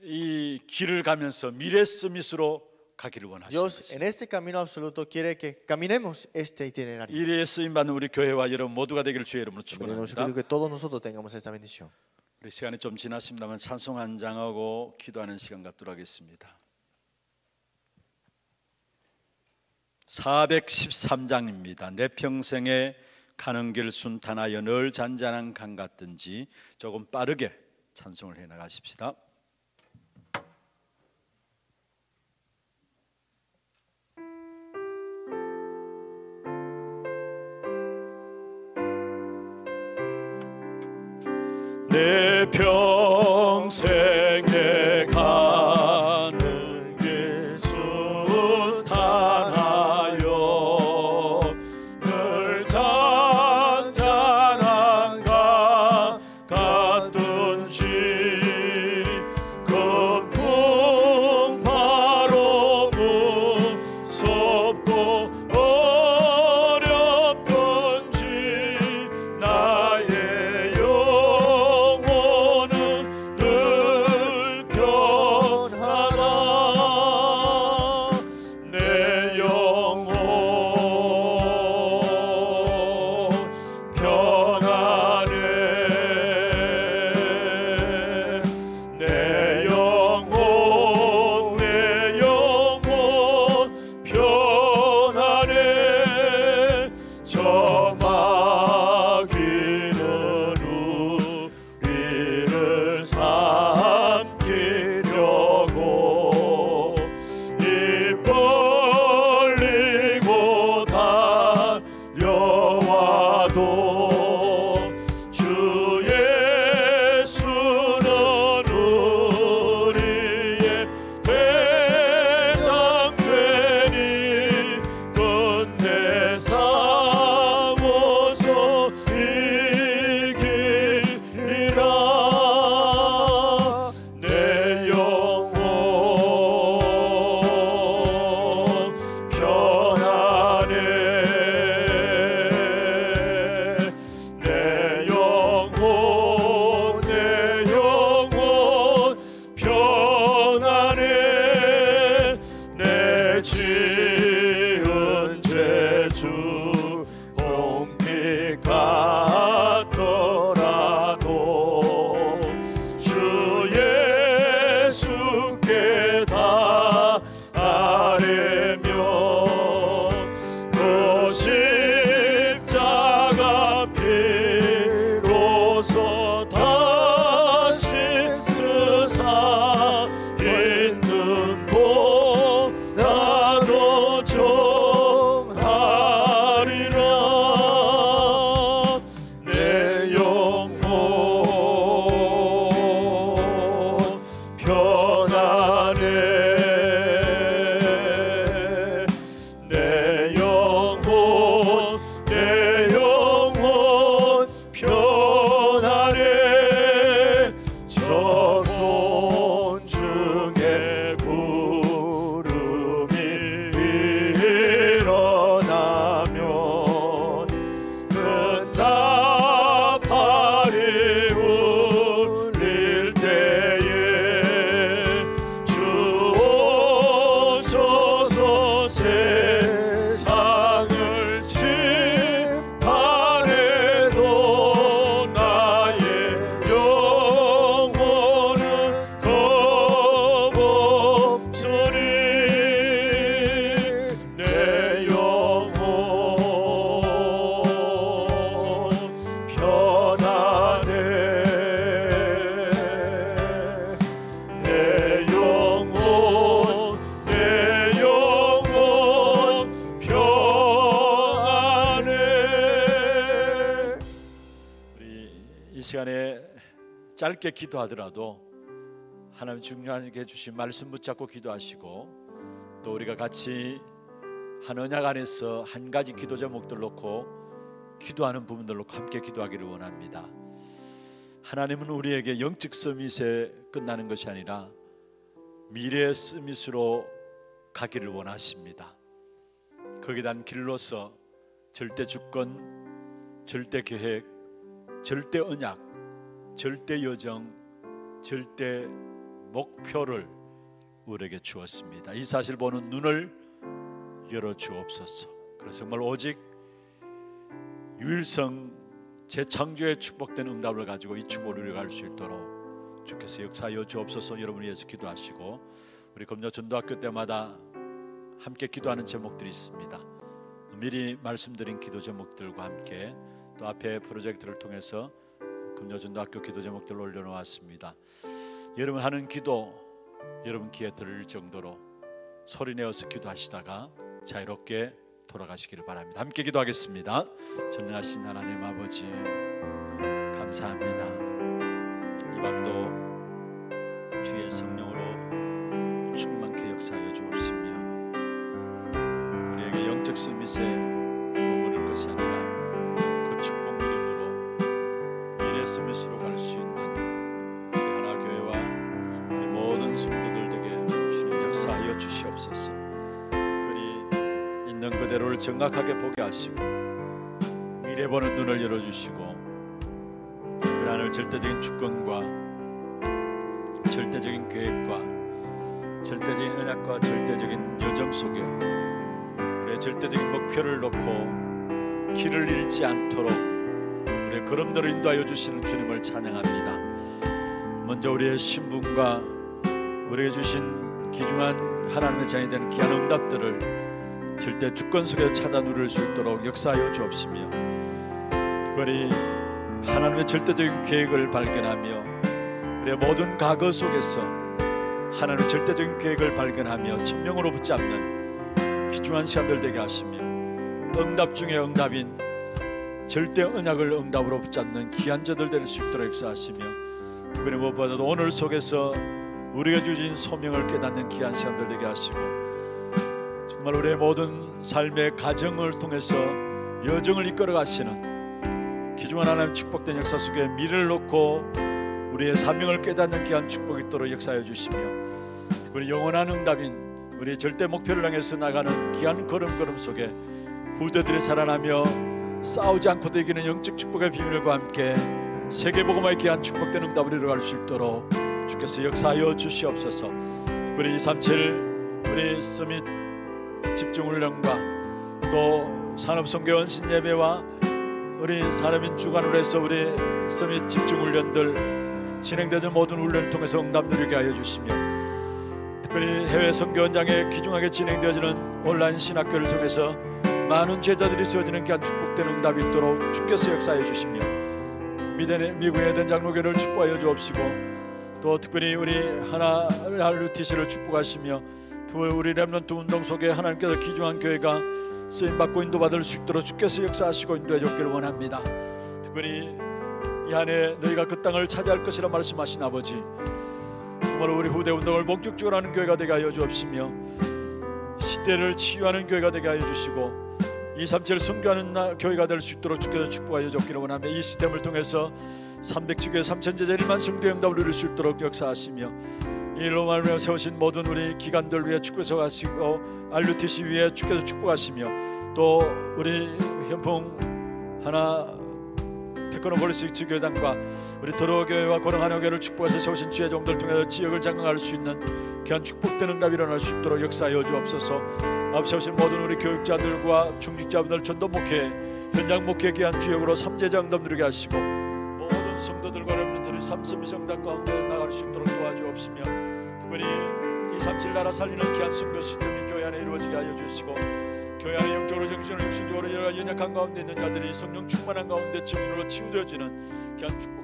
이 길을 가면서 미래 서밋으로 가기를 Dios 원하십니다. en este camino absoluto quiere que caminemos este itinerario. 미래에 쓰임 받는 우리 교회와 여러분 모두가 되기를 주의 이름으로 Yo 축원합니다. pido que todos nosotros tengamos esta bendición. 우리 시간이 좀 지났습니다만 찬송 한 장하고 기도하는 시간 갖도록 하겠습니다. 413장입니다. 내 평생에 가는 길 순탄하여 늘 잔잔한 강 같든지 조금 빠르게 찬송을 해 나가십시다. 내 평생에 가는 길 순탄하여 늘 잔잔한 강 같든지 금풍 바로 무섭고 어렵든지 나의 영혼은 늘 짧게 기도하더라도 하나님 중요하게 주신 말씀 붙잡고 기도하시고, 또 우리가 같이 한 언약 안에서 한 가지 기도 제목들 놓고 기도하는 부분들 놓고 함께 기도하기를 원합니다. 하나님은 우리에게 영적 서밋에 끝나는 것이 아니라 미래의 서밋으로 가기를 원하십니다. 거기에 대한 길로서 절대 주권, 절대 계획, 절대 언약, 절대 여정, 절대 목표를 우리에게 주었습니다. 이 사실 보는 눈을 열어 주옵소서. 그래서 정말 오직 유일성 재창조의 축복된 응답을 가지고 이 축복을 누려갈 수 있도록 주께서 역사하여 주옵소서. 여러분을 위해서 기도하시고, 우리 금요 전도학교 때마다 함께 기도하는 제목들이 있습니다. 미리 말씀드린 기도 제목들과 함께 또 앞에 프로젝트를 통해서 금요 전도학교 기도 제목들을 올려놓았습니다. 여러분 하는 기도 여러분 귀에 들을 정도로 소리내어서 기도하시다가 자유롭게 돌아가시기를 바랍니다. 함께 기도하겠습니다. 전능하신 하나님 아버지, 감사합니다. 이 밤도 주의 성령으로 충만케 역사하여 주옵시며, 우리에게 영적 서밋에 머무를 것이 아니라 그 축복 누림으로 미래 서밋으로 갈 수 있는 우리 하나교회와 우리 모든 성도들에게 주님 역사하여 주시옵소서. 특별히 있는 그대로를 정확하게 보게 하시고 미래 보는 눈을 열어주시고, 우리 하늘 절대적인 주권과 절대적인 계획과 절대적인 언약과 절대적인 여정 속에 우리의 절대적인 목표를 놓고 길을 잃지 않도록 우리의 걸음들을 인도하여 주시는 주님을 찬양합니다. 먼저 우리의 신분과 우리에게 주신 귀중한 하나님의 자녀이 되는 귀한 응답들을 절대 주권 속에 찾아 누릴 수 있도록 역사하여 주옵시며, 특별히 하나님의 절대적인 계획을 발견하며 우리의 모든 과거 속에서 하나님의 절대적인 계획을 발견하며 천명으로 붙잡는 귀중한 시간들 되게 하시며, 응답 중에 응답인 절대 언약을 응답으로 붙잡는 귀한 자들 될 수 있도록 역사하시며, 특별히 무엇보다도 오늘 속에서 우리가 주신 소명을 깨닫는 귀한 시간들 되게 하시고, 정말 우리의 모든 삶의 가정을 통해서 여정을 이끌어 가시는 귀중한 하나님 축복된 역사 속에 미래를 놓고 우리의 사명을 깨닫는 귀한 축복이 있도록 역사해 주시며, 특별히 영원한 응답인 우리의 절대 목표를 향해서 나가는 귀한 걸음걸음 속에 후대들이 살아나며 싸우지 않고도 이기는 영적 축복의 비밀과 함께 세계복음화의 귀한 축복된 응답을 이루어갈 수 있도록 주께서 역사하여 주시옵소서. 특별히 237 우리 서밋 집중훈련과 또 산업선교 원신 예배와 우리 산업인 주관으로 해서 우리 서밋 집중훈련들 진행되는 모든 훈련을 통해서 응답 누리게 하여 주시며, 특별히 해외 선교 현장에 귀중하게 진행되어지는 온라인 신학교를 통해서 많은 제자들이 세워지는 귀한 축복된 응답이 있도록 주께서 역사해 주시며, 미국의 에덴 장로교를 축복하여 주옵시고, 또 특별히 우리 하나 RUTC를 축복하시며, 특별히 우리 렘넌트 운동 속에 하나님께서 귀중한 교회가 쓰임받고 인도받을 수 있도록 주께서 역사하시고 인도해 주기를 원합니다. 특별히 이 안에 너희가 그 땅을 차지할 것이라 말씀하신 아버지, 정말 우리 후대 운동을 본격적으로 하는 교회가 되게 하여 주옵시며, 시대를 치유하는 교회가 되게 하여 주시고 237 선교하는 교회가 될 수 있도록 주께서 축복하여 주기를 원하며, 이 시스템을 통해서 300지교회 3000제자 1만 성도의 응답을 누릴 수 있도록 역사하시며, 이 일로 말하며 세우신 모든 우리 기관들 위해 축복해서 하시고 RUTC 위에 주께서 축복하시며, 또 우리 현풍 하나 테크노폴리스 지교회당과 우리 도로교회와 고령하나교회를 축복해서 세우신 지혜 종들 통해서 지역을 장악할 수 있는 귀한 축복된 응답이 일어날 수 있도록 역사하여 주옵소서. 앞 세우신 모든 우리 교육자들과 중직자분들 전도 목회 현장 목회 귀한 주역으로 삼재자 응답 누리게 하시고, 모든 성도들과 여러분들이 삼섬 성당 가운데 나갈 수 있도록 도와주옵시며, 특별히 237 나라 살리는 귀한 선교 시스템이 교회 안에 이루어지게 하여 주시고, 교회 안에 영적으로 정신으로 육신적으로 연약한 가운데 있는 자들이 성령 충만한 가운데 증인으로 치유되어지는 귀한 축복